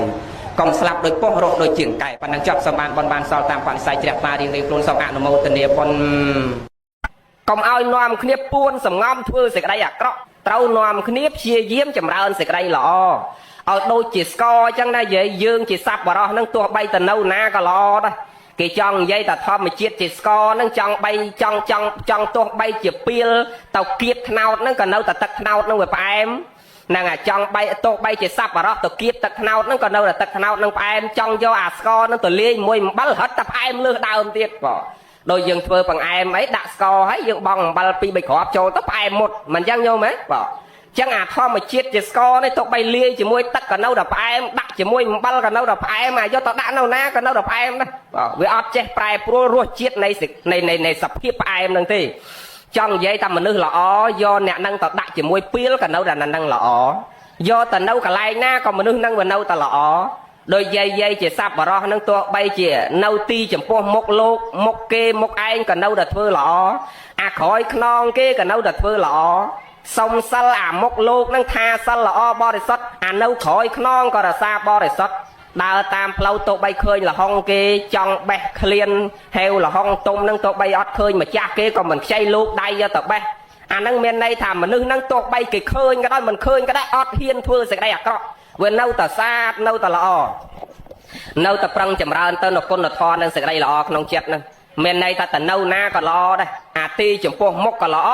កុំស្លាប់ដោយពោះរកដោយជាងកែប៉ុណ្ណឹងចប់សម្បានបនបានសល់តាមបនិស័យជ្រះថ្លារៀងខ្លួនសូមអនុមោទនាបុណ្យកុំឲ្យនាំគ្នាពួនសំងំធ្វើសេចក្តីអាក្រក់ត្រូវនាំគ្នាព្យាយាមចម្រើនសេចក្តីល្អឲ្យដូចជាស្ករអញ្ចឹងណាយាយយើងជាសัพបរោះនឹងទោះបីទៅនៅណាក៏ល្អដែរគេចង់និយាយថាធម្មជាតិជាស្ករនឹងចង់ទោះបីជាពីលទៅគៀបថ្នោតនឹងក៏នៅតែទឹកថ្នោតនឹងវាផ្អែមហ្នឹងអាចង់បីទោះបីជាសัพបរោះទៅគៀបទឹកថ្នោតនឹងក៏នៅតែទឹកថ្នោតនឹងផ្អែមចង់យកអាស្ករនឹងទៅលាយមួយអំបិលរត់តែផ្អែមលើសដើមទៀតក៏ដោយយើងធ្វើបង្អែមអីដាក់ស្ករហើយយើងបង់អំបិល2 3គ្រាប់ចូលទៅផ្អែមមុតមិនអញ្ចឹងញោមហ៎បាទចឹងអាធម្មជាតិជាស្ករនេះទុកបីលាយជាមួយទឹកក៏នៅតែផ្អែមដាក់ជាមួយអំបិលក៏នៅតែផ្អែមអាយកទៅដាក់នៅណាក៏នៅតែផ្អែមដែរបាទវាអត់ចេះប្រែប្រួលរសជាតិនៃសភាពផ្អែមនឹងទេចង់និយាយថាមនុស្សល្អយកអ្នកនឹងទៅដាក់ជាមួយពីលក៏នៅតែនឹងល្អយកទៅនៅកន្លែងណាក៏មនុស្សនឹងវានៅតែល្អដោយយាយជាសัพបរោះនឹងទោះបីជានៅទីចំពោះមុខលោកមុខគេមុខឯងក៏នៅតែធ្វើល្អអាក្រោយខ្នងគេក៏នៅតែធ្វើល្អសុំសិលអាមុខលោកនឹងថាសិលល្អបរិសុទ្ធអានៅក្រោយខ្នងក៏រសាបរិសុទ្ធដើរតាមផ្លូវទោះបីឃើញលហុងគេចង់បេះឃ្លានហេវលហុងទុំនឹងទោះបីអត់ឃើញម្ចាស់គេក៏មិនខ្ចីលោកដៃយកទៅបេះអានឹងមានន័យថាមនុស្សនឹងទោះបីគេឃើញក៏ដោយមិនឃើញក៏ដោយអត់ហ៊ានធ្វើសេចក្តីអាក្រក់វានៅតែស្អាតនៅតែល្អនៅតែប្រឹងចម្រើនទៅនៅគុណធម៌និងសេចក្តីល្អក្នុងចិត្តនឹងមានន័យថាទៅនៅណាក៏ល្អដែរអាទីចំពោះមុខក៏ល្អ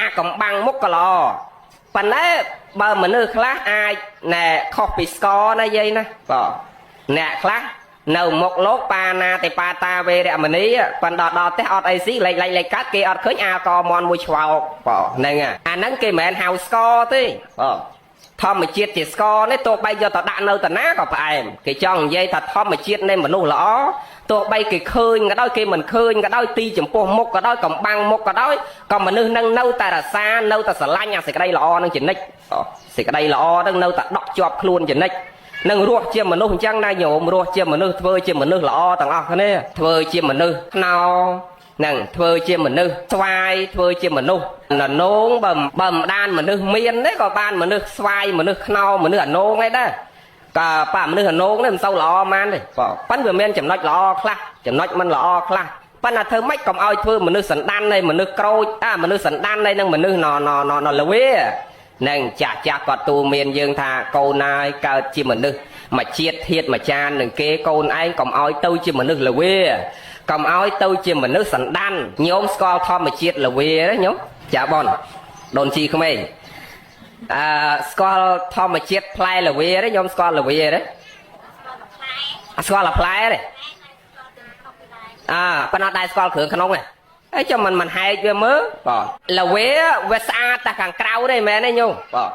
អាកំបាំងមុខក៏ល្អប៉ុន្តែបើមនុស្សខ្លះអាចណែខុសពីស្ករណាយាយណាបាទអ្នកខ្លះនៅមុខលោកបាណាតិបាតាវេរមណីប៉ុន្តែដល់ផ្ទះអត់អីស៊ីលេខកាត់គេអត់ឃើញអាកមន់មួយឆ្វោកបាទហ្នឹងអាហ្នឹងគេមិនមែនហៅស្ករទេបាទធម្មជាតិជាស្ករនេះទោះបីយកទៅដាក់នៅតាណាក៏ផ្អែមគេចង់និយាយថាធម្មជាតិនៃមនុស្សល្អទោះបីគេឃើញក៏ដោយគេមិនឃើញក៏ដោយទីចំពោះមុខក៏ដោយកំបាំងមុខក៏ដោយក៏មនុស្សនឹងនៅតែរសានៅតែស្រឡាញ់អាសេចក្តីល្អនឹងចនិចសេចក្តីល្អនឹងនៅតែដក់ជាប់ខ្លួនចនិចនឹងរស់ជាមនុស្សអញ្ចឹងណាញោមរស់ជាមនុស្សធ្វើជាមនុស្សល្អទាំងអស់គ្នាធ្វើជាមនុស្សថ្នោនឹងធ្វើជាមនុស្សស្វាយធ្វើជាមនុស្សណនងបើមិនដានមនុស្សមានទេក៏បានមនុស្សស្វាយមនុស្សខ្នោមនុស្សអនងឯដែរក៏ប៉មនុស្សអនងនេះមិនសូវល្អហ្មងទេប៉ុន្តែវាមានចំណុចល្អខ្លះចំណុចមិនល្អខ្លះប៉ុន្តែធ្វើម៉េចកុំឲ្យធ្វើមនុស្សសណ្ដាននៃមនុស្សក្រូចមនុស្សសណ្ដាននៃនឹងមនុស្សណល្វានឹងចាស់គាត់ទូមានយើងថាកូនណាយកើតជាមនុស្សមកជាតិធាតមកចាននឹងគេកូនឯងកុំឲ្យទៅជាមនុស្សល្វាកុំឲ្យទៅជាមនុស្សសណ្ដានញោមស្គាល់ធម្មជាតិល្វាទេញោមចាបនដូនជីក្មេងស្គាល់ធម្មជាតិផ្លែល្វាទេញោមស្គាល់ល្វាទេស្គាល់ផ្លែទេប៉ុន្តែដែរស្គាល់គ្រឿងក្នុងទេអីចាំមិនហែកវាមើលបាទល្វាវាស្អាតតែខាងក្រៅទេមែនទេញោមបាទ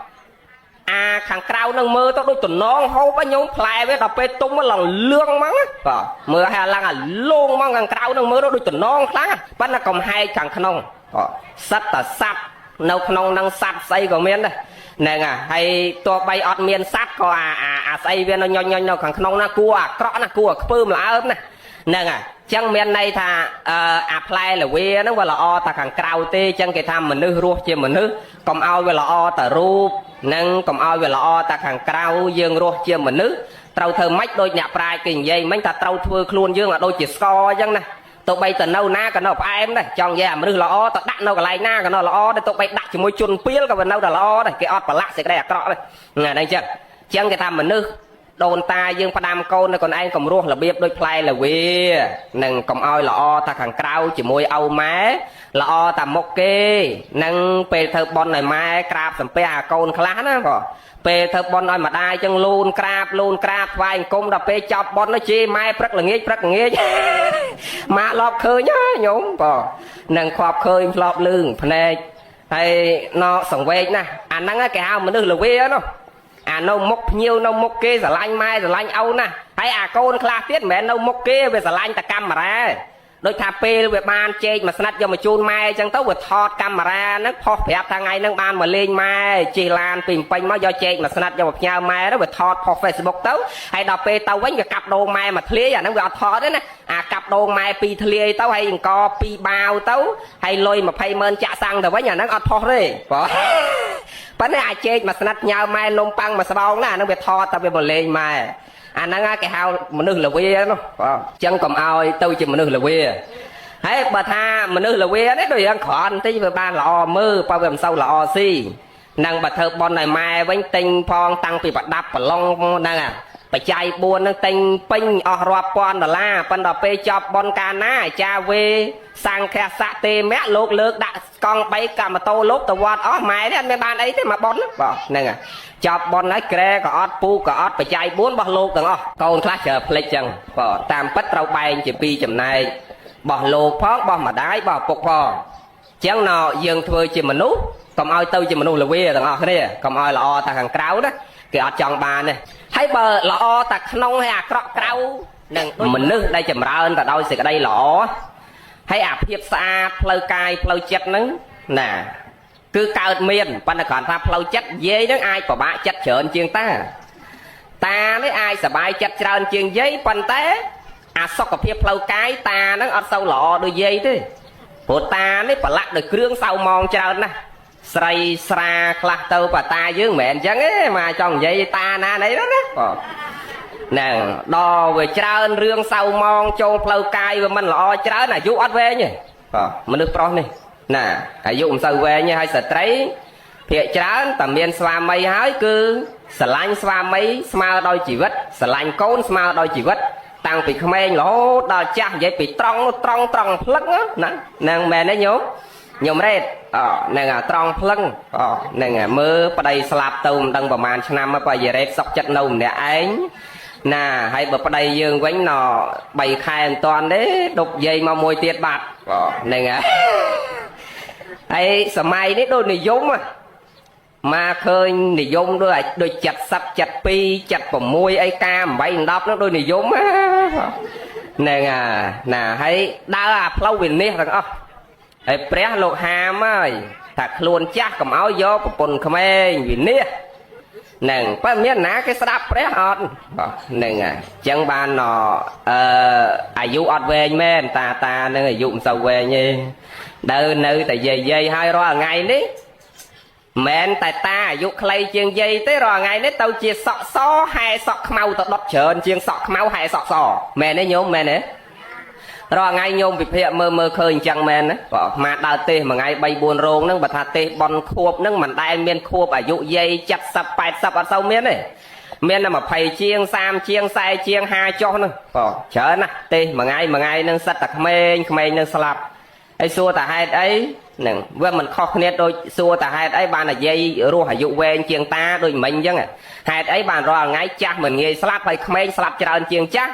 ខាងក្រៅនឹងមើលទៅដូចតំណងហូបញោមផ្លែវាដល់ពេលទុំឡើងលឿងហ្មងបាទមើលឲ្យឡើងអាលងហ្មងខាងក្រៅនឹងមើលទៅដូចតំណងខ្លាំងប៉ុន្តែកំហែកខាងក្នុងបាទសិតតែសัตว์នៅក្នុងនឹងសัตว์ស្អីក៏មានដែរហ្នឹងហើយទោះបីអត់មានសัตว์ក៏អាស្អីវានៅញញនៅខាងក្នុងណាគួរអាក្រក់ណាគួរខ្ពើមល្អើមណាហ្នឹងចឹងមានន័យថាអាផ្លែល្វាហ្នឹងវាល្អតែខាងក្រៅទេចឹងគេថាមនុស្សរស់ជាមនុស្សកុំឲ្យវាល្អតែរូបនិងកុំឲ្យវាល្អតែខាងក្រៅយើងរស់ជាមនុស្សត្រូវធ្វើម៉េចដូចអ្នកប្រាជ្ញគេនិយាយមិញថាត្រូវធ្វើខ្លួនយើងឲ្យដូចជាស្ករចឹងណាទោះបីទៅនៅណាក៏នៅផ្អែមដែរចង់និយាយអាមនុស្សល្អទៅដាក់នៅកន្លែងណាក៏នៅល្អដែរទោះបីដាក់ជាមួយជនពាលក៏វានៅតែល្អដែរគេអត់ប្រឡាក់សេចក្តីអាក្រក់ដែរហ្នឹងចឹងគេថាមនុស្ស ដូនតាយើងផ្ដាំកូននៅខ្លួនឯងកំរោះរបៀបដូចផ្លែល្វីនឹងកុំឲ្យល្អតែខាងក្រៅជាមួយឪម៉ែល្អតែមុខគេនឹងពេលធ្វើបន់ឲ្យម៉ែក្រាបសំពះអាកូនខ្លះណាបងពេលធ្វើបន់ឲ្យម្ដាយចឹងលូនក្រាបថ្វាយអង្គមដល់ពេលចប់បន់ទៅជេរម៉ែព្រឹកល្ងាចម៉ាក់លបឃើញហ៎ញោមបងនឹងខ្វាប់ឃើញធ្លាប់លឺភ្នែកហើយណោសង្វេកណាអាហ្នឹងគេហៅមនុស្សល្វីនោះអានៅមុខភ្ញៀវនៅមុខគេស្រឡាញ់ម៉ែស្រឡាញ់ឪណាហើយអាកូនខ្លះទៀតមិនមែននៅមុខគេវាស្រឡាញ់តែកាមេរ៉ាដូចថាពេលវាបានជែកមួយស្និតយកមកជូនម៉ែអញ្ចឹងទៅវាថតកាមេរ៉ាហ្នឹងផុសប្រាប់ថាថ្ងៃហ្នឹងបានមកលេងម៉ែជិះឡានពីពេញមកយកជែកមួយស្និតយកមកផ្ញើម៉ែទៅវាថតផុស Facebook ទៅហើយដល់ពេលទៅវិញវាកាប់ដូងម៉ែមកធ្លាយអាហ្នឹងវាអត់ថតទេណាអាកាប់ដូងម៉ែពីរធ្លាយទៅហើយអង្គពីរបាវទៅហើយលុយ200000ចាក់សាំងទៅវិញអាហ្នឹងអត់ផុសទេបងប៉ុន្តែអាចជែកមួយស្និតញ៉ៅម៉ែនំប៉័ងមួយស្បោងណាអាហ្នឹងវាថតតែវាមកលេងម៉ែអាហ្នឹងគេហៅមនុស្សល្វីនោះបងអញ្ចឹងកុំឲ្យទៅជាមនុស្សល្វីហើយបើថាមនុស្សល្វីនេះដូចយ៉ាងក្រន់តិចវាបានល្អមើលបើវាមិនសូវល្អស៊ីនឹងបើធ្វើបន់ឲ្យម៉ែវិញទិញផងតាំងពីប្រដាប់ប្រឡងហ្នឹងបច្ច័យ4ហ្នឹងទិញពេញអស់រាប់ពាន់ដុល្លារប៉ុន្តែពេលចប់បន់កាលណាអាចារ្យវេសង្ឃស័កទេមៈលោកលើកដាក់កង់3កាម៉ូតូលោកទៅវត្តអស់ម៉ែនេះអត់មានបានអីទេមកបន់ហ្នឹងបងហ្នឹងចប់បន់ហើយក្រែក៏អត់ពូក៏អត់បច្ច័យ4របស់លោកទាំងអស់កូនខ្លះchờផ្លិចចឹងបងតាមពិតត្រូវបែងជា2ចំណែករបស់លោកផងរបស់ម្ដាយរបស់ឪពុកផងចឹងណោយើងធ្វើជាមនុស្សកុំឲ្យទៅជាមនុស្សល្វីទាំងអស់គ្នាកុំឲ្យល្អតែខាងក្រៅណាគេអត់ចង់បានទេហើយបើល្អតែក្នុងហើយអាក្រក់ក្រៅនឹងមនុស្សដែលចម្រើនទៅដោយសេចក្តីល្អហើយអាភាពស្អាតផ្លូវកាយផ្លូវចិត្តហ្នឹងណាគឺកើតមានប៉ុន្តែគ្រាន់ថាផ្លូវចិត្តយាយហ្នឹងអាចពិបាកចិត្តច្រើនជាងតានេះអាចសบายចិត្តច្រើនជាងយាយប៉ុន្តែអាសុខភាពផ្លូវកាយតាហ្នឹងអត់សូវល្អដូចយាយទេព្រោះតានេះប្រឡាក់ដោយគ្រឿងសៅម៉ងច្រើនណាស់ស្រីស្រាខ្លះទៅប៉ាតាយើងមិនមែនអញ្ចឹងទេមកចង់និយាយតាណាណីហ្នឹងណាបងហ្នឹងដល់វាច្រើនរឿងសៅម៉ងចូលផ្លូវកាយវាមិនល្អច្រើនអាយុអត់វែងទេបងមនុស្សប្រុសនេះណាអាយុមិនសូវវែងទេហើយស្ត្រីភាគច្រើនតែមានស្វាមីហើយគឺស្រឡាញ់ស្វាមីស្មើដោយជីវិតស្រឡាញ់កូនស្មើដោយជីវិតតាំងពីក្មេងរហូតដល់ចាស់និយាយពីត្រង់ផ្លឹកណាហ្នឹងមែនទេញោមខ្ញុំរ៉េតហ្នឹងត្រង់ផ្លឹងហ្នឹងមើលប្តីស្លាប់ទៅមិនដឹងប្រហែលឆ្នាំបើយារ៉េតសុកចិត្តនៅម្នាក់ឯងណាហើយបើប្តីយើងវិញណ3ខែមិនតាន់ទេដប់យាយមកមួយទៀតបាត់ហ្នឹងហើយសម័យនេះដូចនិយមមកឃើញនិយមដូច70 72 76អីកា8 10ហ្នឹងដូចនិយមហ្នឹងណាហើយដើរអាផ្លូវវិនិច្ឆ័យទាំងអស់ហើយព្រះលោកហាមហើយថាខ្លួនចាស់កុំឲ្យយកប្រពន្ធក្មេងវិនិច្ឆ័យហ្នឹងបើមានណាគេស្ដាប់ព្រះអត់ហ្នឹងអញ្ចឹងបានអាយុអត់វែងមែនតានឹងអាយុមិនសូវវែងទេដើរនៅតែយាយហើយរាល់ថ្ងៃនេះមែនតែតាអាយុខ្លីជាងយាយទេរាល់ថ្ងៃនេះទៅជាសក់សហែសក់ខ្មៅទៅដុតច្រើនជាងសក់ខ្មៅហែសក់សមែនទេញោមមែនទេរាល់ថ្ងៃញោមវិភាគមើលឃើញអញ្ចឹងមែនណាបងមកដើរទេសមួយថ្ងៃ3 4រោងហ្នឹងបើថាទេសបនខួបហ្នឹងមិនដែលមានខួបអាយុយាយ70 80អត់សូវមានទេមានតែ20ជាង30ជាង40ជាង50ចុះហ្នឹងបងច្រើនណាស់ទេសមួយថ្ងៃហ្នឹងសិតតែក្មេងនឹងស្លាប់ហើយសួរតាហេតុអីហ្នឹងវាមិនខុសគ្នាដូចសួរតាហេតុអីបាននិយាយរស់អាយុវែងជាងតាដូចមិញអញ្ចឹងហេតុអីបានរាល់ថ្ងៃចាស់មិនងាយស្លាប់ហើយក្មេងស្លាប់ច្រើនជាងចាស់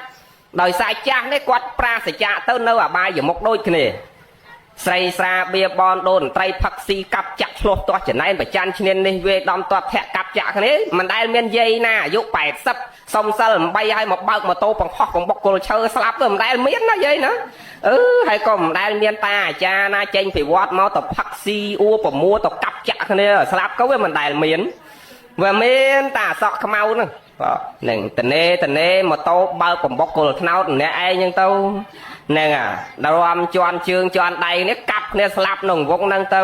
ដោយសារចាស់នេះគាត់ប្រាសចាកទៅនៅអបាយមុខដូចគ្នាស្រីស្រាបៀបនដូនត្រីផឹកស៊ីកាប់ចាក់ឆ្លោះទាស់ចំណែនប្រច័នឈ្នាននេះវេដំទាត់ធាក់កាប់ចាក់គ្នាមិនដែលមានយាយណាអាយុ80សុំសិល8ហើយមកបើកម៉ូតូបង្ខំបង្បុកគល់ឈើស្លាប់ទៅមិនដែលមានណាយាយណាហើយក៏មិនដែលមានតាអាចារ្យណាចេញពីវត្តមកទៅផឹកស៊ីអួប្រមួទៅកាប់ចាក់គ្នាស្លាប់ក៏វាមិនដែលមានវាមានតាសក់ខ្មៅហ្នឹងហ្នឹងតនេម៉ូតូបើកបំបុកគល់ថ្នោតម្នាក់ឯងហ្នឹងទៅហ្នឹងដល់រំជន់ជើងជន់ដៃនេះកាប់គ្នាស្លាប់ក្នុងវងហ្នឹងទៅ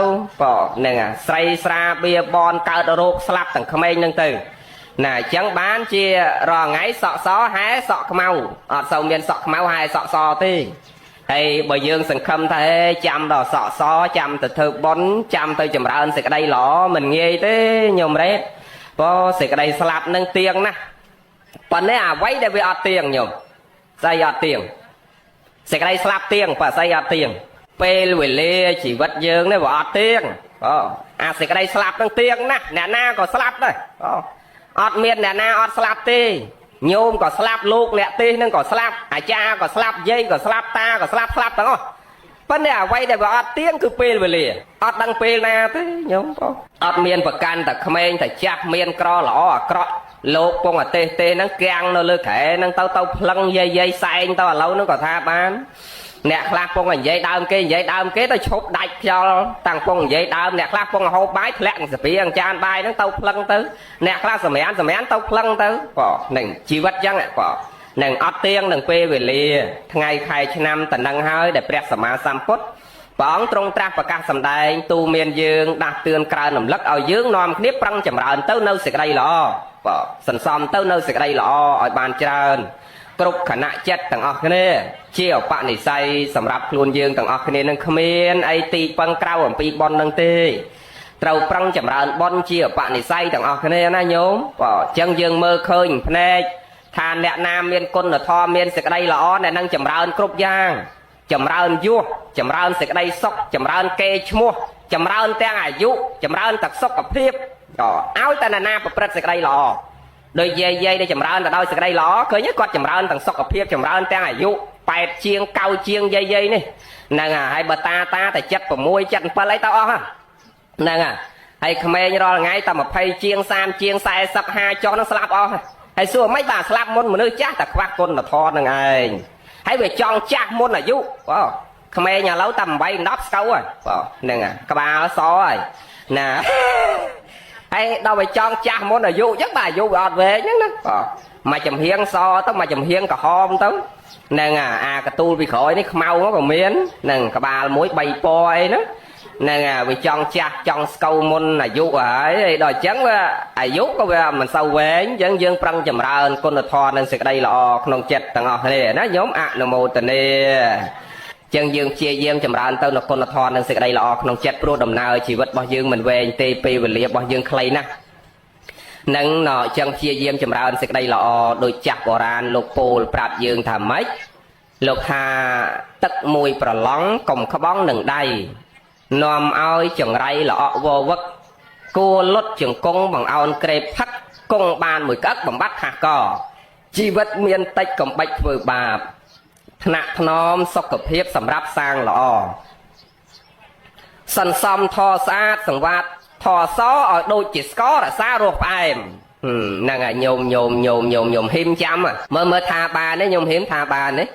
ហ្នឹងស្រីស្រាបៀបនកើតរោគស្លាប់ទាំងក្មេងហ្នឹងទៅណាអញ្ចឹងបានជារាល់ថ្ងៃសក់សហែសក់ខ្មៅអត់សូវមានសក់ខ្មៅហែសក់សទេហើយបើយើងសង្ឃឹមថាចាំដល់សក់សចាំទៅធ្វើបុណ្យចាំទៅចម្រើនសេចក្តីល្អមិនងាយទេញោមរ៉េតព្រោះសេចក្តីស្លាប់នឹងទៀងណាស់ ប៉ុន្តែអ្វីដែលវាអត់ទៀងញោមស្អីអត់ទៀងសេចក្តីស្លាប់ទៀងបើស្អីអត់ទៀងពេលវេលាជីវិតយើងនេះវាអត់ទៀងអាសេចក្តីស្លាប់នឹងទៀងណាស់អ្នកណាក៏ស្លាប់ដែរអត់មានអ្នកណាអត់ស្លាប់ទេញោមក៏ស្លាប់លោកអ្នកទេសនឹងក៏ស្លាប់អាចារ្យក៏ស្លាប់យាយក៏ស្លាប់តាក៏ស្លាប់ទាំងអស់ប៉ុន្តែអ្វីដែលវាអត់ទៀងគឺពេលវេលាអត់ដឹងពេលណាទេញោមបងអត់មានប្រកាន់តែក្មេងតែចាស់មានក្រល្អអាក្រក់លោកពងអាទេសទេហ្នឹងគាំងនៅលើក្រែហ្នឹងទៅផ្លឹងយាយសែងទៅឥឡូវហ្នឹងក៏ថាបានអ្នកខ្លះពងនិយាយដើមគេទៅឈប់ដាច់ខ្យល់តាំងពងនិយាយដើមអ្នកខ្លះពងហូបបាយធ្លាក់សាពីអាចានបាយហ្នឹងទៅផ្លឹងទៅអ្នកខ្លះសម្រានទៅផ្លឹងទៅបងនឹងជីវិតចឹងបងនឹងអត់ទៀងនឹងពេលវេលាថ្ងៃខែឆ្នាំតនឹងហើយដែលព្រះសម្មាសម្ពុទ្ធព្រះអង្គទ្រង់ត្រាស់ប្រកាសសម្ដែងទូមានយើងដាស់តឿនក្រើនរំលឹកឲ្យយើងនាំគ្នាប្រឹងចម្រើនទៅនៅសេចក្តីល្អបងសន្សំទៅនៅសេចក្តីល្អឲ្យបានច្រើនគ្រប់ខណៈចិត្តទាំងអស់គ្នាជាឧបនិស្ស័យសម្រាប់ខ្លួនយើងទាំងអស់គ្នានឹងគ្មានអីទីពឹងក្រៅអំពីបុណ្យនឹងទេត្រូវប្រឹងចម្រើនបុណ្យជាឧបនិស្ស័យទាំងអស់គ្នាណាញោមបងអញ្ចឹងយើងមើលឃើញភ្នែកថាអ្នកណាមានគុណធម៌មានសេចក្តីល្អអ្នកនឹងចម្រើនគ្រប់យ៉ាងចម្រើនយុះចម្រើនសេចក្តីសុខចម្រើនកេរ្តិ៍ឈ្មោះចម្រើនទាំងអាយុចម្រើនទាំងសុខភាពឲ្យតែណាប្រព្រឹត្តសេចក្តីល្អដោយយាយដែលចម្រើនទៅដោយសេចក្តីល្អឃើញគាត់ចម្រើនទាំងសុខភាពចម្រើនទាំងអាយុ8ជាង9ជាងយាយនេះហ្នឹងហើយបើតាតែ76 77អីទៅអស់ហ្នឹងហើយក្មេងរាល់ថ្ងៃតែ20ជាង30ជាង40 50ចុះហ្នឹងស្លាប់អស់ហើយសួរមិនបាទស្លាប់មុនមនុស្សចាស់តែខ្វះគុណធម៌នឹងឯងហើយវាចង់ចាស់មុនអាយុបងក្មេងឥឡូវតែ8 10ស្កូវហើយបងហ្នឹងក្បាលសហើយណាហើយដល់វាចង់ចាស់មុនអាយុអញ្ចឹងបាទអាយុវាអត់វែងហ្នឹងណាបងមកចំហៀងសទៅមកចំហៀងក្រហមទៅហ្នឹងអាកទូលពីក្រោយនេះខ្មៅក៏មានហ្នឹងក្បាលមួយ3ពណ៌អីហ្នឹងហ្នឹងវាចង់ចាស់ចង់ស្កូវមុនអាយុហើយដល់អញ្ចឹងវាអាយុក៏វាមិនសូវវែងអញ្ចឹងយើងប្រឹងចម្រើនគុណធម៌និងសេចក្តីល្អក្នុងចិត្តទាំងអស់គ្នាណាញោមអនុមោទនាចឹងយើងព្យាយាមចម្រើនទៅនៅគុណធម៌និងសេចក្តីល្អក្នុងចិត្តព្រោះដំណើរជីវិតរបស់យើងមិនវែងទេពេលវេលារបស់យើងខ្លីណាស់នឹងចឹងព្យាយាមចម្រើនសេចក្តីល្អដោយចាស់បុរាណលោកពោលប្រាប់យើងថាម៉េចលោកថាទឹកមួយប្រឡងកុំក្បង់នឹងដៃនាំឲ្យចង្រៃល្អក់វវឹកគួលុតជង្គង់បង្អោនក្រេបផឹកគង់បានមួយក្អឹកបំបត្តិខាស់កជីវិតមានតិចកំបិចធ្វើបាបថ្នាក់ថ្នមសុខភាពសម្រាប់សាងល្អសន្សំធរស្អាតសង្វាតធរសឲ្យដូចជាស្កររសារស់ផ្អែមហ្នឹងហើយញោមហ៊ីមចាំមើលថាបានទេញោមហ៊ីមថាបានទេ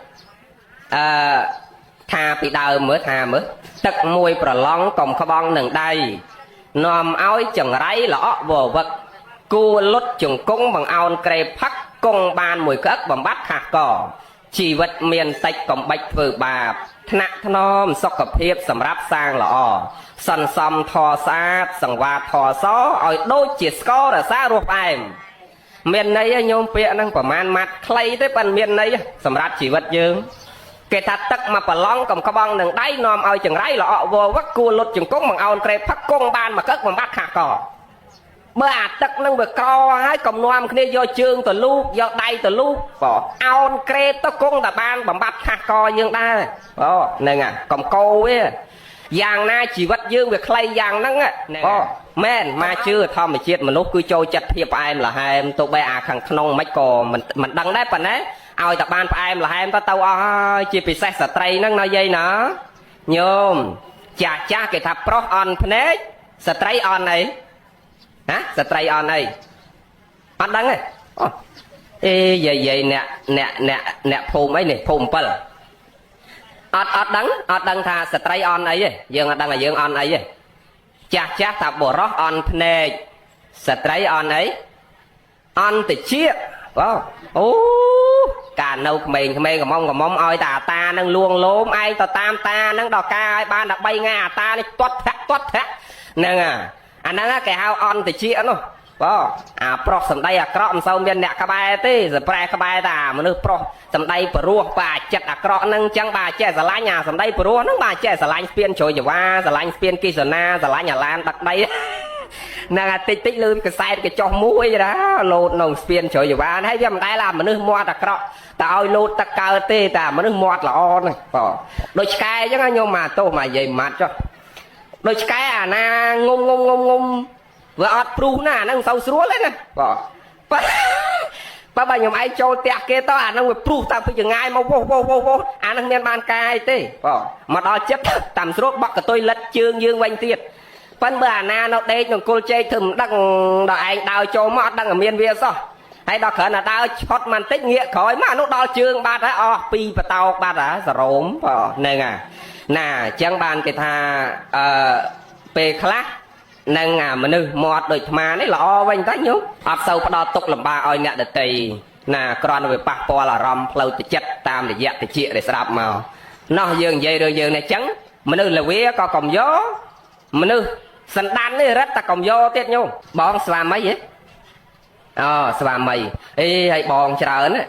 ថាពីដើមមើលថាមើលទឹកមួយប្រឡងកុំក្បង់នឹងដៃនាំឲ្យចង្រៃល្អក់វវឹកគួលុតជង្គង់បង្អោនក្រេបផឹកគង់បានមួយក្អឹកបំបត្តិខាស់កជីវិតមានតិចកំបិចធ្វើបាបថ្នាក់ថ្នមសុខភាពសម្រាប់សាងល្អសន្សំធរស្អាតសង្វាតធរសឲ្យដូចជាស្កររសារស់ផ្អែមមានន័យញោមពាក្យហ្នឹងប្រមាណម៉ាត់ខ្លីទេប៉ុន្តែមានន័យសម្រាប់ជីវិតយើងគេថាទឹកមកប្រឡងកំក្បង់នឹងដៃនាំឲ្យចង្រៃល្អក់វវឹកគួលុតជង្គង់បង្អោនក្រេបផឹកគង់បានមកកឹកបំបត្តិខាស់កបើអាទឹកនឹងវាក្រហើយកំនាំគ្នាយកជើងទៅលូកយកដៃទៅលូកបងអោនក្រេបទៅគង់តែបានបំបត្តិខាស់កយើងដែរបងហ្នឹងកំកោវាយ៉ាងណាជីវិតយើងវាខ្លីយ៉ាងហ្នឹងបងមែនមកជឿធម្មជាតិមនុស្សគឺចូលចិត្តភាពផ្អែមល្ហែមទោះបីអាខាងក្នុងមិនក៏មិនដឹងដែរប៉ុន្តែឲ្យតែបានផ្អែមល្ហែមទៅអស់ហើយជាពិសេសស្ត្រីហ្នឹងណាយាយណាញោមចាស់គេថាប្រុសអន់ភ្នែកស្ត្រីអន់អីណាស្ត្រីអន់អីអត់ដឹងទេអេយាយអ្នកភូមិអីនេះភូមិ7អត់ដឹងថាស្ត្រីអន់អីទេយើងអត់ដឹងថាយើងអន់អីទេចាស់ថាបុរសអន់ភ្នែកស្ត្រីអន់អីអន់តិចបងអូកាលនៅក្មេងកំមុំឲ្យតាតានឹងលួងលោមឯងទៅតាមតានឹងដល់ការឲ្យបានតែ3ថ្ងៃអាតានេះទាត់ហ្នឹងអាហ្នឹងគេហៅអន់តិចនោះបងអាប្រុសសំដីអាក្រក់មិនសូវមានអ្នកក្បែរទេសប្រែក្បែរតាមនុស្សប្រុសសំដីព្រោះបាទចិត្តអាក្រក់ហ្នឹងអញ្ចឹងបាទចេះស្រឡាញ់អាសំដីព្រោះហ្នឹងបាទចេះស្រឡាញ់ស្ពានជ្រោយចវាស្រឡាញ់ស្ពានគិសនាស្រឡាញ់អាឡានដឹកដី nàng tích tích lươn cái sai cái cho mũi đó lột nồng spiên trời giờ bán hay em cái làm mà nước mua ta cọ ta ơi lột ta cào tê ta mà nước mua là on này đôi cái chứ nhưng mà tôi mà vậy mặt cho đôi cái à na ngông vừa ọt pru na năng sâu xuống lên nè ba bà nhom ai cho tẹt kia tao à năng vừa pru tao phải chừng ai mau vô à năng nhân ban cai tê mà đo chết tầm xuống bọc cái tôi lật chương dương quanh tiệt phân bữa na nó đây nó cô chơi thầm đăng đòi anh đào cho mót đăng ở miền việt sao hay đo khởi là đào chót màn tích nghĩa khỏi mà nó đo chương ba đã pi và tao ba đã rốm này nè chẳng bàn cái tha về class năng mà nữ mót đôi mà đấy lọ vanh tách nhú áp sâu đo tục làm ba oi nè đợt tì nè con về bạc po là rom lâu tự chất tam để dẹp để chia để sạp màu nó dường dây rồi dường này trắng mà nữ là vía có còng gió mà nữ sân đan này rất ta còng vô tiết nhung bong xòa mấy vậy xòa mày ê hay bong chờ nữa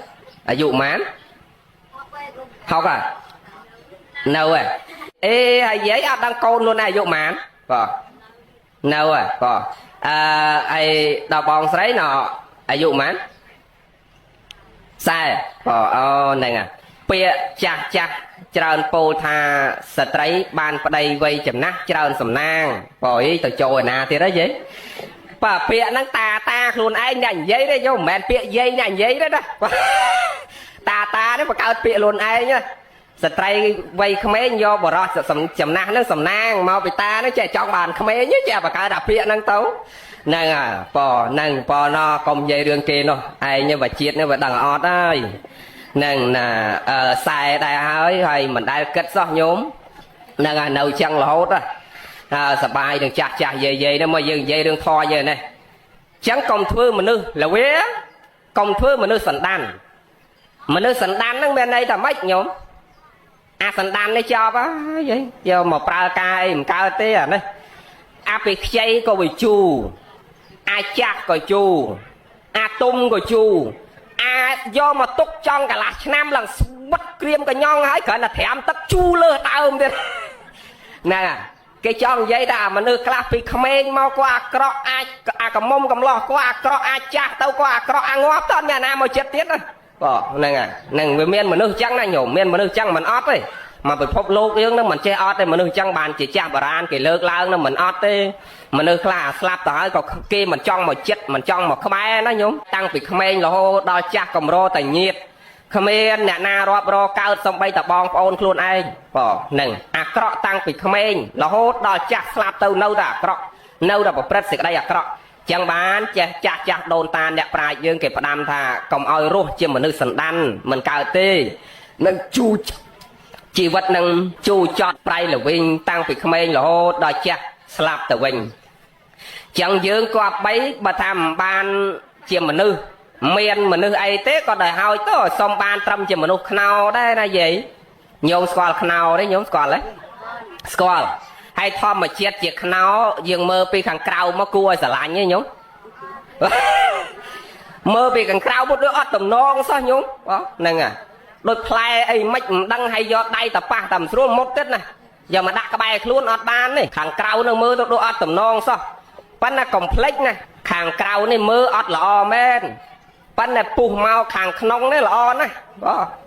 ở dụ mán học à đâu à ê hay giấy áp đang côn luôn này dụ mán đâu à ai đào bong sấy nọ ở dụ mán sai này nè bịa chặt trơn pô tha sợi ban ở đây vây chấm nát trơn sầm nang rồi từ trồi nà thì đó gì bà bịa năng ta luôn anh nhảy giấy đấy vô mẹ bịa dây nhảy giấy đấy đó ta đấy mà cao bịa luôn ai nhá sợi vây không mấy vô bỏ ra chấm nát nó sầm nang mau bị ta nó chạy trong bàn không mấy nhớ chạy bà cao đạp bịa năng tấu năng à năng nó công dây đường kia nó ai như bà chiết nó bà đằng ọt ơi nâng là xài đại hơi hay mình đại kết gió nhóm nâng là nấu chăng là hốt á sập bài đừng chặt về nó mà dừng dây đừng thò về này chẳng công thưa mà nữ là quế công thưa mà nữ sẵn đan nó bên đây là mấy nhóm sẵn đan đây cho bá vậy giờ một pra ca em cao tê à này bị chay có bị chu chặt có chu tung có chu do mà túc trong cả là năm lần bắt kriêm cả nhon hái cỡ là thèm tất chu lơ tao không biết nè cái trong giấy đà mà nước clap bị comment mau qua cọ cầm mông cầm lò qua cọ cha tao qua cọ ngóp tao nhà nam mà chết tiết rồi nè về miền mà nước trắng này nhổ miền mà nước trắng mình ót ấy mà bị phốt lô cái nó mình chơi ót đây mà nước trắng bàn chỉ cha bà ran cái lơ lao nó mình ót đấy mà nơi là slap tới còn kia mình trong một chết mình trong một khmai nó nhúng tăng bị khmai là hô đo chắc cầm rô tài nhiệt khmai nè na ro cao xong bay tập bong ôn luôn ai nừng cọ tăng bị khmai là hô đo chắc slap từ nâu đã cọ nâu đã một press đây cọ chẳng bán chặt đồn tan đẹp prai dương cái đam thà cầm oi rô chỉ mà nơi sần đan mình cao tê nâng chu chỉ vật nâng chu chọt prai là vinh tăng bị khmai là hô đo chắc slap từ vinh chẳng dương có bấy bà tham ban chiêm mà nữ miền mà nữ ấy thế có đời hỏi tó xong ban trăm chiêm mà nữ khao đây là gì nhôm squal khao đấy nhôm squal đấy squal hay thom mà chết chiếc khao dương mơ pi khang cào mà cua xả lạnh như nhôm mơ pi khang cào một đứa ót tầm non sao nhôm nè đôi play ấy mách đăng hay do đây tập ba tầm xuống một tết này giờ mà đặt cái bài luôn ót ban này khang cào nó mơ đôi ót tầm non saoปั้น complex ណាខាងក្រៅនេះមើលអត់ល្អមែនប៉ិនតែពុះមកខាងក្នុងនេះល្អណាស់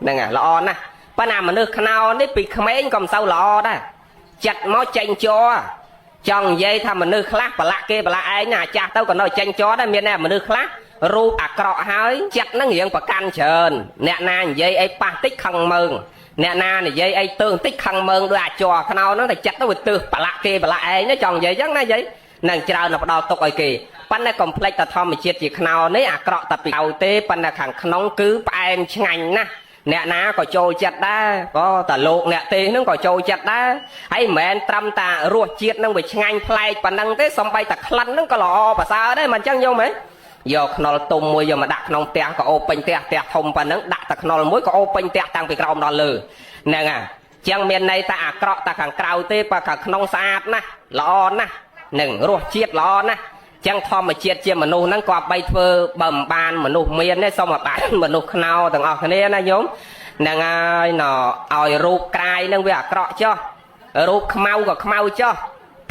ហ្នឹងហើយល្អណាស់ប៉ិនអាមនុស្សខ្នោនេះពីក្មេងក៏មិនសូវល្អដែរចិត្តមកចេញចោចង់និយាយថាមនុស្សខ្លះប្រឡាក់គេប្រឡាក់ឯងណាចាស់ទៅក៏នៅចេញចោដែរមានតែមនុស្សខ្លះរូបអាក្រក់ហើយចិត្តហ្នឹងរៀងប្រកាន់ច្រើនអ្នកណានិយាយអីប៉ះតិចខឹងមើងអ្នកណានិយាយអីទើងតិចខឹងមើងដូចអាចោខ្នោហ្នឹងតែចិត្តទៅវាទើសប្រឡាក់គេប្រឡាក់ឯងណាចង់និយាយអញ្ចឹងណាយាយនឹងច្រើនដល់ផ្ដល់ទុកឲ្យគេប៉ុន្តែកុំភ្លេចតែធម្មជាតិជាខ្នោនេះអាក្រក់តែពីៅទេប៉ុន្តែខាងក្នុងគឺផ្អែមឆ្ងាញ់ណាស់អ្នកណាក៏ចូលចិត្តដែរក៏តែលោកអ្នកទេនឹងក៏ចូលចិត្តដែរហើយមិនមែនត្រឹមតែរសជាតិនឹងវាឆ្ងាញ់ប្លែកប៉ុណ្ណឹងទេសំបីតែក្លិននឹងក៏ល្អប្រសើរដែរមិនអញ្ចឹងយល់មែនយកខ្នុរទុំមួយយកមកដាក់ក្នុងផ្ទះក៏អូពេញផ្ទះធំប៉ុណ្ណឹងដាក់តែខ្នុរមួយក៏អូពេញផ្ទះតាំងពីក្រោមដល់លើហ្នឹងហើយចឹងមានន័យថាអាក្រក់តែខាងក្រៅទេបើខាងក្នុងស្អាតណាស់ល្អណាស់នឹងរសជាតិល្អណាស់ចឹងធម្មជាតិជាមនុស្សហ្នឹងក៏បីធ្វើបើមិនបានមនុស្សមានទេសូមឲ្យបានមនុស្សខ្នោទាំងអស់គ្នាណាញោមហ្នឹងហើយណឲ្យរូបក្រាយហ្នឹងវាអាក្រក់ចុះរូបខ្មៅក៏ខ្មៅចុះ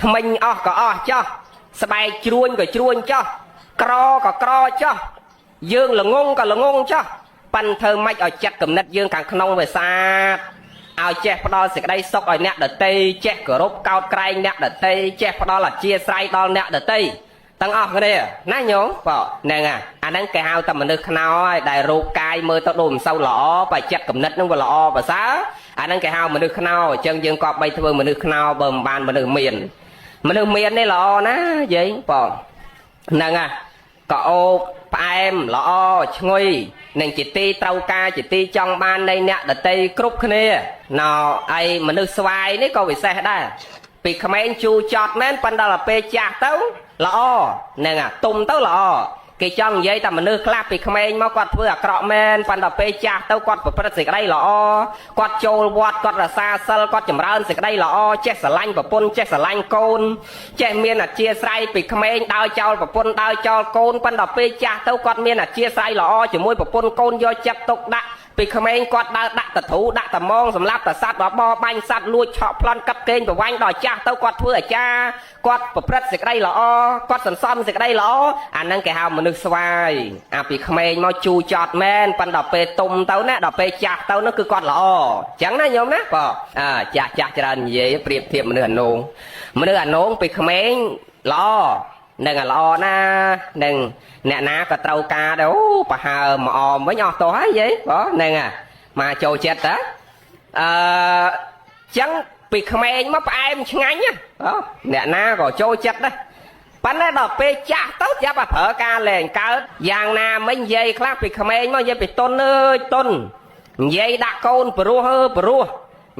ថ្មិញអស់ក៏អស់ចុះ ស្បែកជ្រួញក៏ជ្រួញចោះក្រក៏ក្រចោះយើងល្ងងក៏ល្ងងចោះប៉ិនធ្វើម៉េចឲ្យចិត្តគំនិតយើងខាងក្នុងវាសាទឲ្យចេះផ្ដល់សេចក្តីសុខឲ្យអ្នកដតីចេះគោរពកោតក្រែងអ្នកដតីចេះផ្ដល់អធ្យាស្រ័យដល់អ្នកដតីទាំងអស់គ្នាណាញោមបងហ្នឹងអាហ្នឹងគេហៅតែមនុស្សខ្នោហើយដែលរូបកាយមើលទៅដូចមិនសូវល្អបើចិត្តគំនិតហ្នឹងវាល្អប្រសើរអាហ្នឹងគេហៅមនុស្សខ្នោអញ្ចឹងយើងក៏បីធ្វើមនុស្សខ្នោបើមិនបានមនុស្សមាននេះល្អណាយាយបងហ្នឹងក៏អូបផ្អែមល្អឈ្ងុយនឹងជាទីត្រូវការជាទីចង់បាននៃអ្នកដតីគ្រប់គ្នាណោអីមនុស្សស្វាយនេះក៏ពិសេសដែរពីក្មេងជូរចត់មែនប៉ុន្តែដល់ពេលចាស់ទៅល្អហ្នឹងទុំទៅល្អគេចង់និយាយតែមនុស្សខ្លះពីក្មេងមកគាត់ធ្វើអាក្រក់មែនប៉ុន្តែពេលចាស់ទៅគាត់ប្រព្រឹត្តសេចក្តីល្អគាត់ចូលវត្តគាត់រក្សាសិលគាត់ចម្រើនសេចក្តីល្អចេះស្រឡាញ់ប្រពន្ធចេះស្រឡាញ់កូនចេះមានអធ្យាស្រ័យពីក្មេងដើរចោលប្រពន្ធដើរចោលកូនប៉ុន្តែពេលចាស់ទៅគាត់មានអធ្យាស្រ័យល្អជាមួយប្រពន្ធកូនយកចិត្តទុកដាក់ពីក្មេងគាត់ដើរដាក់តធូដាក់តមងសម្រាប់តសัตว์បបបាញ់សัตว์លួចឆក់ប្លន់កាប់កេងប្រវាញ់ដល់ចាស់ទៅគាត់ធ្វើអាចារ្យគាត់ប្រព្រឹត្តសេចក្តីល្អគាត់សន្សំសេចក្តីល្អអាហ្នឹងគេហៅមនុស្សស្វាយអាពីក្មេងមកជូរចត់មែនប៉ុន្តែដល់ពេលទុំទៅណាដល់ពេលចាស់ទៅនោះគឺគាត់ល្អអញ្ចឹងណាញោមណាបងចាស់ច្រើននិយាយប្រៀបធៀបមនុស្សអានងពីក្មេងល្អនឹងល្អណានឹងអ្នកណាក៏ត្រូវការដែរអូប្រហើមកអមវិញអស់ទោះហើយយាយបងហ្នឹងមកចូលចិត្តតាចឹងពីក្មេងមកផ្អែមឆ្ងាញ់អ្នកណាក៏ចូលចិត្តដែរប៉ុន្តែដល់ពេលចាស់ទៅចាប់តែប្រើការលែងកើតយ៉ាងណាមិញនិយាយខ្លះពីក្មេងមកនិយាយពីតុនអើយតុននិយាយដាក់កូនព្រោះ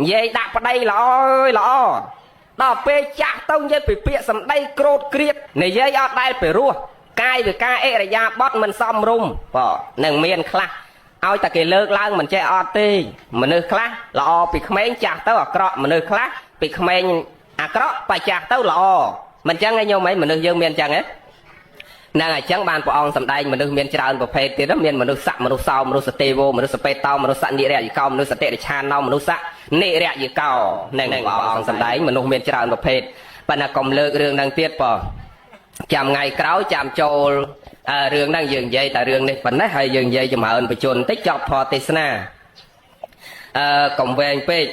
និយាយដាក់ប្តីល្អអើយល្អដល់ពេលចាស់ទៅនិយាយពីពាក្យសម្ដីក្រោតក្រៀតនិយាយអត់ដែលពីរោះកាយវិការអិរិយាបថមិនសមរម្យបងនឹងមានខ្លះឲ្យតែគេលើកឡើងមិនចេះអត់ទេមនុស្សខ្លះល្អពីក្មេងចាស់ទៅអាក្រក់មនុស្សខ្លះពីក្មេងអាក្រក់បើចាស់ទៅល្អមិនចឹងឯងញោមមនុស្សយើងមានចឹងទេហ្នឹងអញ្ចឹងបានព្រះអង្គសម្ដែងមនុស្សមានច្រើនប្រភេទទៀតមានមនុស្សស័កមនុស្សសោមមនុស្សសទេវមនុស្សសពេតោមនុស្សសនិរយិកោមនុស្សសតិរិឆានោមនុស្សសនិរយិកោហ្នឹងព្រះអង្គសម្ដែងមនុស្សមានច្រើនប្រភេទប៉ុន្តែកុំលើករឿងហ្នឹងទៀតបងចាំថ្ងៃក្រោយចាំចូលរឿងហ្នឹងយើងនិយាយតែរឿងនេះប៉ុណ្ណេះហើយយើងនិយាយចម្រើនបញ្ជនតិចចប់ធម៌ទេសនាកុំវែងពេក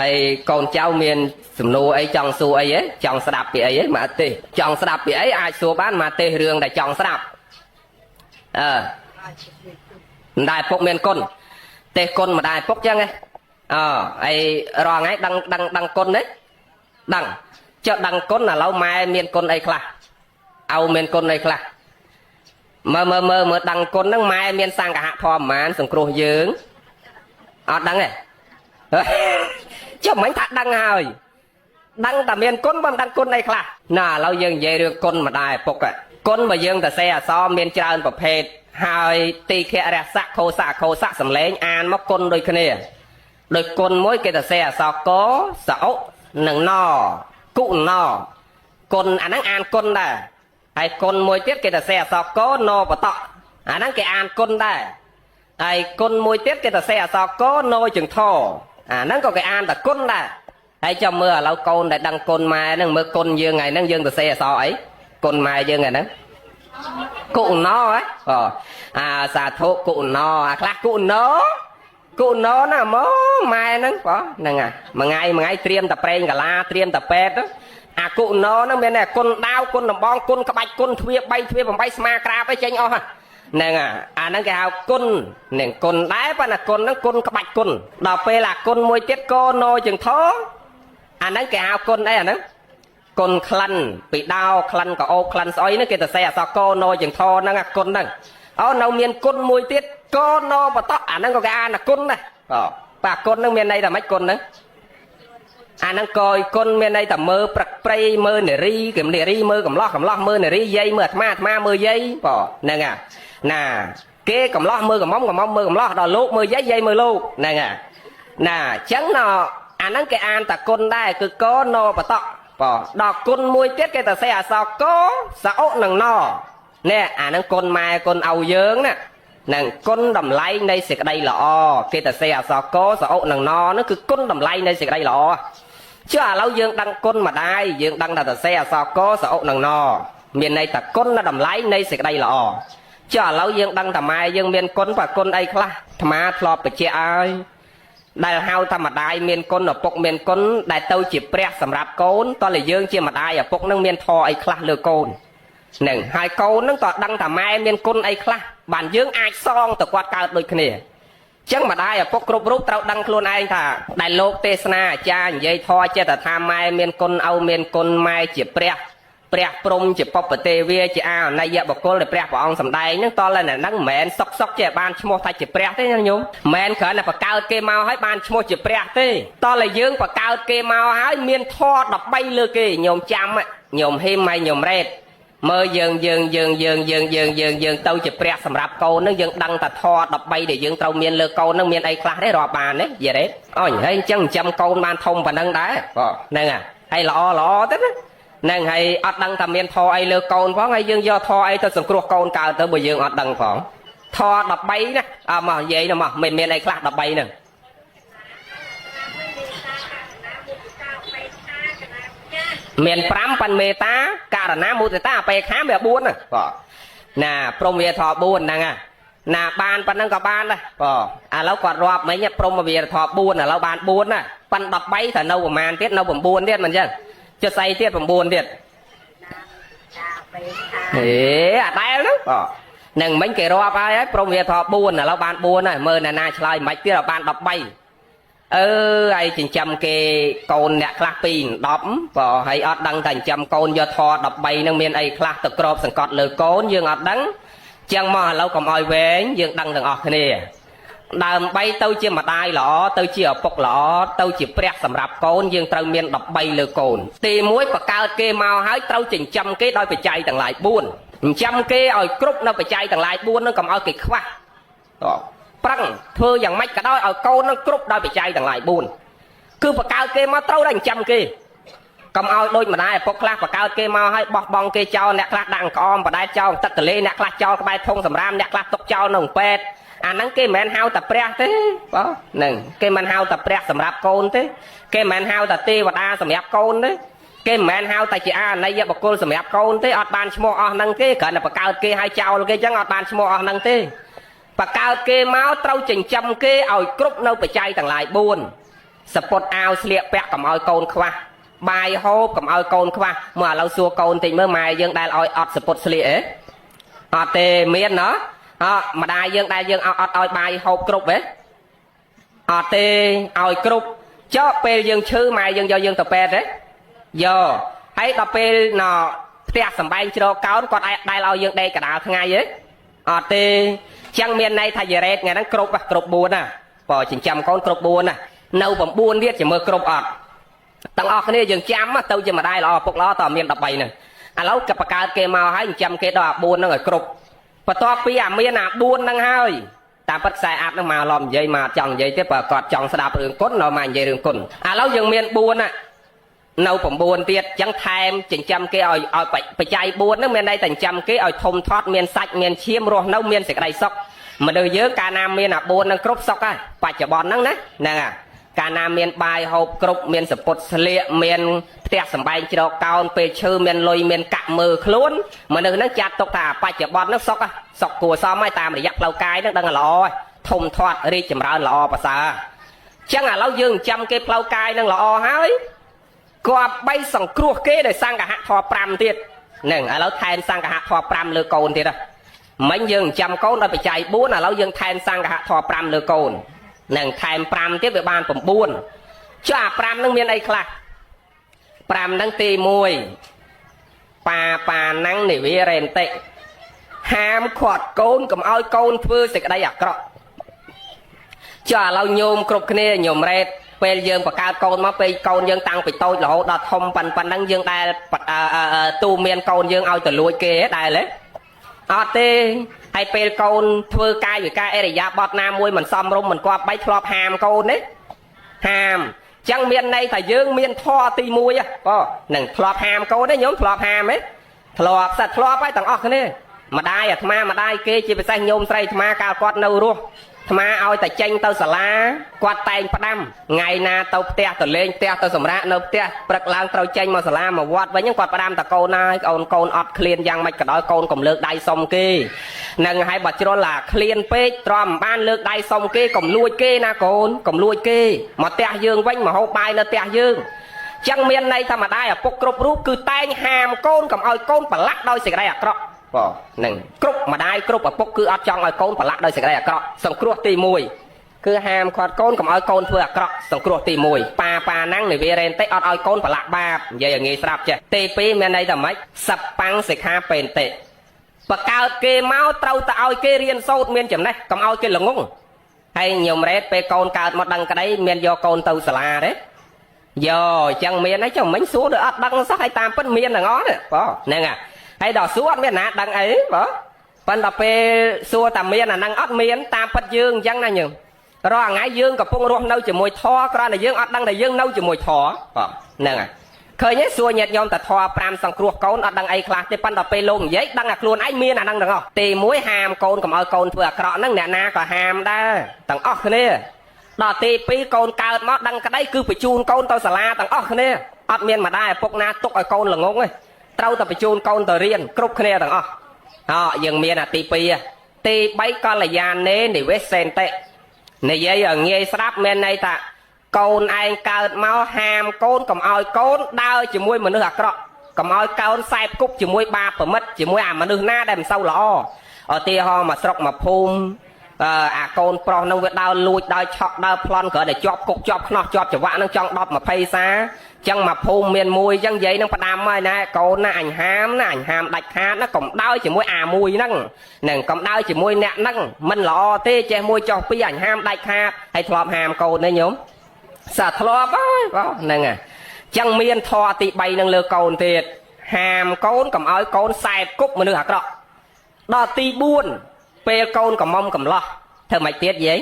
ហើយកូនចៅមានសំណួរអីចង់សួរអីហ៎ចង់ស្ដាប់ពីអីហ៎មកទេសចង់ស្ដាប់ពីអីអាចសួរបានមកទេសរឿងដែលចង់ស្ដាប់ម្ដាយពុកមានគុណទេសគុណម្ដាយពុកចឹងហ៎អីរាល់ថ្ងៃដឹងគុណទេដឹងចុះដឹងគុណឥឡូវម៉ែមានគុណអីខ្លះឪមានគុណអីខ្លះមើលដឹងគុណហ្នឹងម៉ែមានសង្ឃៈធម៌ប្រមាណសង្គ្រោះយើងអត់ដឹងទេចុះមិនថាដឹងហើយដឹងតែមានគុណបើមិនដឹងគុណអីខ្លះណាឥឡូវយើងនិយាយរឿងគុណម្ដាយឪពុកគុណបើយើងទៅសេអសមានច្រើនប្រភេទហើយទីខរស័កខោស័កសំឡេងអានមកគុណដូចគ្នាដោយគុណមួយគេទៅសេអសកសអុនិងណគុណគុណអាហ្នឹងអានគុណដែរហើយគុណមួយទៀតគេទៅសេអសកណបតអាហ្នឹងគេអានគុណដែរហើយគុណមួយទៀតគេទៅសេអសកណចង្ធអាហ្នឹងក៏គេអានតែគុណដែរហើយចាំមើលឥឡូវកូនដែលដឹងគុណម៉ែហ្នឹងមើលគុណយើងថ្ងៃហ្នឹងយើងទៅសេអសអីគុណម៉ែយើងថ្ងៃហ្នឹងគុណហ៎សាធុគុណអាខ្លះគុណណាមកម៉ែហ្នឹងបងហ្នឹងមួយថ្ងៃត្រៀមតែប្រេងកាឡាត្រៀមតែពេទ្យអាគុណហ្នឹងមានតែគុណដាវគុណដំបងគុណក្បាច់គុណទ្វា3ទ្វា8ស្មាក្រាបអីចេញអស់ហ្នឹងអាហ្នឹងគេហៅគុណនឹងគុណដែរប៉ុន្តែគុណហ្នឹងគុណក្បាច់គុណដល់ពេលអាគុណមួយទៀតកណោជាងធអាហ្នឹងគេហៅគុណអីអាហ្នឹងគុណក្លិនពីដោក្លិនកោបក្លិនស្អុយហ្នឹងគេទៅសេអសកណោជាងធហ្នឹងអាគុណហ្នឹងនៅមានគុណមួយទៀតកណោបតអាហ្នឹងក៏គេអានថាគុណដែរបាទគុណហ្នឹងមានន័យថាម៉េចគុណហ្នឹងអាហ្នឹងកយគុណមានន័យថាមើលព្រឹកព្រៃមើលនារីគេនារីមើលកំឡោះមើលនារីយាយមើលអាត្មាមើលយាយហ្នឹងណាគេកំឡោះមើលកំមុំមើលកំឡោះដល់លោកមើលយាយមើលលោកហ្នឹងណាអញ្ចឹងអាហ្នឹងគេអានតែគុណដែរគឺកណោបតដល់គុណមួយទៀតគេទៅសេអសកសអុនឹងណនេះអាហ្នឹងគុណម៉ែគុណឪយើងណានឹងគុណតម្លៃនៃសេចក្តីល្អគេទៅសេអសកសអុនឹងណហ្នឹងគឺគុណតម្លៃនៃសេចក្តីល្អចុះឥឡូវយើងដឹងគុណម្ដាយយើងដឹងថាទៅសេអសកសអុនឹងណ មានន័យថាគុណនៅតម្លៃនៃសេចក្តីល្អចុះឥឡូវយើងដឹងថាម៉ែយើងមានគុណបើគុណអីខ្លះអាត្មាធ្លាប់បញ្ជាក់ឲ្យដែលហៅថាម្ដាយមានគុណឪពុកមានគុណដែលទៅជាព្រះសម្រាប់កូនតើយើងជាម្ដាយឪពុកនឹងមានធម៌អីខ្លះលើកូននឹងហើយកូននឹងតើដឹងថាម៉ែមានគុណអីខ្លះបានយើងអាចសងទៅគាត់កើតដូចគ្នាចឹងម្ដាយឪពុកគ្រប់រូបត្រូវដឹងខ្លួនឯងថាដែលលោកទេសនាអាចារ្យនិយាយធម៌ចេះតែថាម៉ែមានគុណឪមានគុណម៉ែជាព្រះព្រំជាបុព្វទេវាជាអាអនយបុគ្គលដែលព្រះអង្គសម្ដែងហ្នឹងតើឡើយហ្នឹងមិនមែនសុកចេះបានឈ្មោះថាជាព្រះទេណាញោមមិនមែនគ្រាន់តែបកើតគេមកហើយបានឈ្មោះជាព្រះទេតើឡើយយើងបកើតគេមកហើយមានធម៌13លើគេញោមចាំញោមហ៊ីមហើយញោមរ៉េតមើលយើងទៅជាព្រះសម្រាប់កូនហ្នឹងយើងដឹងតែធម៌13ដែលយើងត្រូវមានលើកូនហ្នឹងមានអីខ្លះទេរាប់បានទេយីរ៉េតអូយហើយអញ្ចឹងចិញ្ចឹមកូនបានធំប៉ុណ្ណឹងដែរហ្នឹងហើយល្អទៅណាហ្នឹងហើយអត់ដឹងថាមានធរអីលើកូនផងហើយយើងយកធរអីទៅសង្គ្រោះកូនកើតទៅបើយើងអត់ដឹងផងធរ13ណាមកនិយាយមកមិនមានអីខ្លះ13ហ្នឹងមាន5ប៉ាន់មេតាករណាមុទិតាអបេខាវា4ណាណាព្រមវាធរ4ហ្នឹងណាបានប៉ុណ្ណឹងក៏បានដែរឥឡូវគាត់រាប់មិញព្រមវាធរ4ឥឡូវបាន4ណាប៉ាន់13ទៅនៅប្រហែលទៀតនៅ9ទៀតមិនអញ្ចឹងចុះស្អីទៀត9ទៀតអាដែលហ្នឹងនឹងមិញគេរាប់ហើយព្រមវាធរ4ឥឡូវបាន4ហើយមើលណាឆ្លើយមិនទៀតបាន13ហើយចិញ្ចឹមគេកូនអ្នកខ្លះ2 10ហើយអត់ដឹងតែចិញ្ចឹមកូនយកធរ13ហ្នឹងមានអីខ្លះទៅក្របសង្កត់លើកូនយើងអត់ដឹងចឹងមកឥឡូវកុំឲ្យវែងយើងដឹងទាំងអស់គ្នាដើម្បីទៅជាម្ដាយល្អទៅជាឪពុកល្អទៅជាព្រះសម្រាប់កូនយើងត្រូវមាន13លើកូនទី1បកើតគេមកហើយត្រូវចិញ្ចឹមគេដោយបច្ច័យទាំងឡាយ4ចិញ្ចឹមគេឲ្យគ្រប់នៅបច្ច័យទាំងឡាយ4នឹងកុំឲ្យគេខ្វះប្រឹងធ្វើយ៉ាងម៉េចក៏ដោយឲ្យកូននឹងគ្រប់ដោយបច្ច័យទាំងឡាយ4គឺបកើតគេមកត្រូវតែចិញ្ចឹមគេកុំឲ្យដូចម្ដាយឪពុកខ្លះបកើតគេមកហើយបោះបង់គេចោលអ្នកខ្លះដាក់ក្អមបដែតចោលទឹកទលេអ្នកខ្លះចោលក្បែរធុងសម្រាមអ្នកខ្លះទុកចោលនៅពេទ្យអាហ្នឹងគេមិនមែនហៅតែព្រះទេហ្នឹងគេមិនហៅតែព្រះសម្រាប់កូនទេគេមិនមែនហៅតែទេវតាសម្រាប់កូនទេគេមិនមែនហៅតែជាអាណិយបុគ្គលសម្រាប់កូនទេអត់បានឈ្មោះអស់ហ្នឹងទេគ្រាន់តែបកើតគេឲ្យចោលគេចឹងអត់បានឈ្មោះអស់ហ្នឹងទេបកើតគេមកត្រូវចិញ្ចឹមគេឲ្យគ្រប់នៅបច្ច័យទាំងឡាយ4សពុតអាវស្លៀកពាក់កុំឲ្យកូនខ្វះបាយហូបកុំឲ្យកូនខ្វះមើលឥឡូវសួរកូនតិចមើលម៉ែយើងដែលឲ្យអត់សពុតស្លៀកអត់ទេមានណាម្ដាយយើងដែលយើងអត់ឲ្យបាយហូបគ្រប់ហ៎អត់ទេឲ្យគ្រប់ចុះពេលយើងឈឺម៉ែយើងយកយើងទៅពេទ្យទេយកហើយដល់ពេលណផ្ទះសំបែងជ្រកកោនគាត់ដែលឲ្យយើងដេកកដាលថ្ងៃហ៎អត់ទេចឹងមានន័យថាយរ៉េតថ្ងៃហ្នឹងគ្រប់4ណាចិញ្ចឹមកូនគ្រប់4ណានៅ9ទៀតជាមើលគ្រប់អត់ទាំងអស់គ្នាយើងចាំទៅជាម្ដាយល្អឪពុកល្អតើមាន13ហ្នឹងឥឡូវក៏បកើតគេមកហើយចិញ្ចឹមគេដល់4ហ្នឹងឲ្យគ្រប់បន្ទាប់ពីអាមានអា4ហ្នឹងហើយតាមពិតខ្សែអាប់ហ្នឹងមកឡំនិយាយមកចង់និយាយទេបើគាត់ចង់ស្ដាប់រឿងគុណនៅមកនិយាយរឿងគុណឥឡូវយើងមាន4ណានៅ9ទៀតចឹងថែមចិញ្ចឹមគេឲ្យបច្ច័យ4ហ្នឹងមានន័យតែចិញ្ចឹមគេឲ្យធំធាត់មានសាច់មានឈាមរស់នៅមានសេចក្តីសុខមនុស្សយើងកាលណាមានអា4ហ្នឹងគ្រប់សុខហើយបច្ចុប្បន្នហ្នឹងណាហ្នឹងហើយកាលណាមានបាយហូបគ្រប់មានសពុតស្លៀកមានផ្ទះសម្បែងជ្រកកោនពេលឈឺមានលុយមានកាក់មើលខ្លួនមនុស្សហ្នឹងចាត់ទុកថាបច្ចុប្បន្នហ្នឹងសុខគួរសមហើយតាមរយៈផ្លូវកាយហ្នឹងដឹងល្អហើយធំធាត់រីកចម្រើនល្អប្រសើរចឹងឥឡូវយើងចាំគេផ្លូវកាយហ្នឹងល្អហើយគាត់បីសង្គ្រោះគេដោយសង្កហធម៌5ទៀតហ្នឹងឥឡូវថែមសង្កហធម៌5លើកូនទៀតមិញយើងចាំកូនដោយបច្ច័យ4ឥឡូវយើងថែមសង្កហធម៌5លើកូននឹងថែម5ទៀតវាបាន9ចុះអា5ហ្នឹងមានអីខ្លះ5ហ្នឹងទី1ប៉ាហ្នឹងនិវារេនតិហាមខាត់កូនកុំឲ្យកូនធ្វើសេចក្តីអាក្រក់ចុះឥឡូវញោមគ្រប់គ្នាញោមរ៉េតពេលយើងបង្កើតកូនមកពេលកូនយើងតាំងពីតូចរហូតដល់ធំប៉ុណ្ណឹងយើងដែលទូមានកូនយើងឲ្យទៅលួចគេដែរទេអត់ទេហើយពេលកូនធ្វើកាយវិការអរិយាបថណាមួយមិនសមរម្យមិនគប្បីធ្លាប់ហាមកូនទេហាមចឹងមានន័យថាយើងមានធម៌ទី1នឹងធ្លាប់ហាមកូនទេញោមធ្លាប់ហាមទេធ្លាប់ហើយទាំងអស់គ្នាម្ដាយអាត្មាម្ដាយគេជាពិសេសញោមស្រីអាត្មាកាលគាត់នៅរស់ ថ្មឲ្យតែចេញទៅសាលាគាត់តែងផ្ដាំថ្ងៃណាទៅផ្ទះទៅលេងផ្ទះទៅសម្រាកនៅផ្ទះព្រឹកឡើងត្រូវចេញមកសាលាមកវត្តវិញគាត់ផ្ដាំតកូនហើយកូនអត់ឃ្លានយ៉ាងម៉េចក៏ដោយកូនកុំលើកដៃសុំគេនឹងហើយបើជ្រុលឡាឃ្លានពេកទ្រាំមិនបានលើកដៃសុំគេកុំលួចគេណាកូនកុំលួចគេមកផ្ទះយើងវិញមកហូបបាយនៅផ្ទះយើងចឹងមានន័យថាម្ដាយឪពុកគ្រប់រូបគឺតែងហាមកូនកុំឲ្យកូនប្រឡាក់ដោយសេចក្តីអាក្រក់បងនឹងគ្រប់ម្ដាយគ្រប់ឪពុកគឺអត់ចង់ឲ្យកូនប្រឡាក់ដោយសេចក្តីអាក្រក់សង្គ្រោះទី1គឺហាមខាត់កូនកុំឲ្យកូនធ្វើអាក្រក់សង្គ្រោះទី1ប៉ាហ្នឹងនិវារ៉េនតិអត់ឲ្យកូនប្រឡាក់បាបនិយាយឲ្យងាយស្រាប់ចេះទី2មានន័យថាម៉េចសបាំងសិក្ខាបេនតិបកើតគេមកត្រូវតែឲ្យគេរៀនសូត្រមានចំណេះកុំឲ្យគេល្ងងហើយញោមរ៉េតពេលកូនកើតមកដឹងក្តីមានយកកូនទៅសាលាទេយោអញ្ចឹងមានហើយចឹងមិញសួរដូចអត់ដឹងសោះហើយតាមពិតមានទាំងអស់បងហ្នឹងហើយដល់សួរអត់មានណាដឹងអីបងប៉ុន្តែពេលសួរតែមានអាហ្នឹងអត់មានតាមពិតយើងអញ្ចឹងណាញឹងរាល់ថ្ងៃយើងកំពុងរស់នៅជាមួយធម៌គ្រាន់តែយើងអត់ដឹងថាយើងនៅជាមួយធម៌បងហ្នឹងហើយឃើញទេសួរញាតិញោមតែធម៌5សង្គ្រោះកូនអត់ដឹងអីខ្លះទេប៉ុន្តែពេលលោកនិយាយដឹងតែខ្លួនឯងមានអាហ្នឹងទាំងអស់ទី1ហាមកូនកុំឲ្យកូនធ្វើអាក្រក់ហ្នឹងអ្នកណាក៏ហាមដែរទាំងអស់គ្នាដល់ទី2កូនកើតមកដឹងក្តីគឺបញ្ជូនកូនទៅសាលាទាំងអស់គ្នាអត់មានម្ដាយឪពុកណាទុកឲ្យកូនល្ងងទេត្រូវតែបញ្ជូនកូនទៅរៀនគ្រប់គ្នាទាំងអស់យើងមានអាទី2ទី3កល្យាណេនិវេសេនតិនិយាយឲ្យងាយស្ដាប់មានន័យថាកូនឯងកើតមកហាមកូនកុំឲ្យកូនដើរជាមួយមនុស្សអាក្រក់កុំឲ្យកូនសែបគប់ជាមួយបាបប្រមិតជាមួយអាមនុស្សណាដែលមិនសូវល្អឧទាហរណ៍មកស្រុកមកភូមិអាកូនប្រុសនឹងវាដើរលួចដើរឆក់ដើរប្លន់គ្រាន់តែជាប់គុកជាប់ខ្នោះជាប់ច្រវាក់នឹងចង់10 20សាចឹងមកភូមិមានមួយចឹងនិយាយនឹងផ្ដាំហើយណាកូនណាអញហាមដាច់ខាតណាកុំដើរជាមួយអាមួយហ្នឹងកុំដើរជាមួយអ្នកហ្នឹងមិនល្អទេចេះមួយចោះពីរអញហាមដាច់ខាតហើយធ្លាប់ហាមកូនទេញោមសាធ្លាប់ហើយបងហ្នឹងចឹងមានធម៌ទី3នឹងលើកូនទៀតហាមកូនកុំឲ្យកូនសែបគប់មនុស្សអាក្រក់ដល់ទី4ពេលកូនកំមុំកំឡោះធ្វើម៉េចទៀតយាយ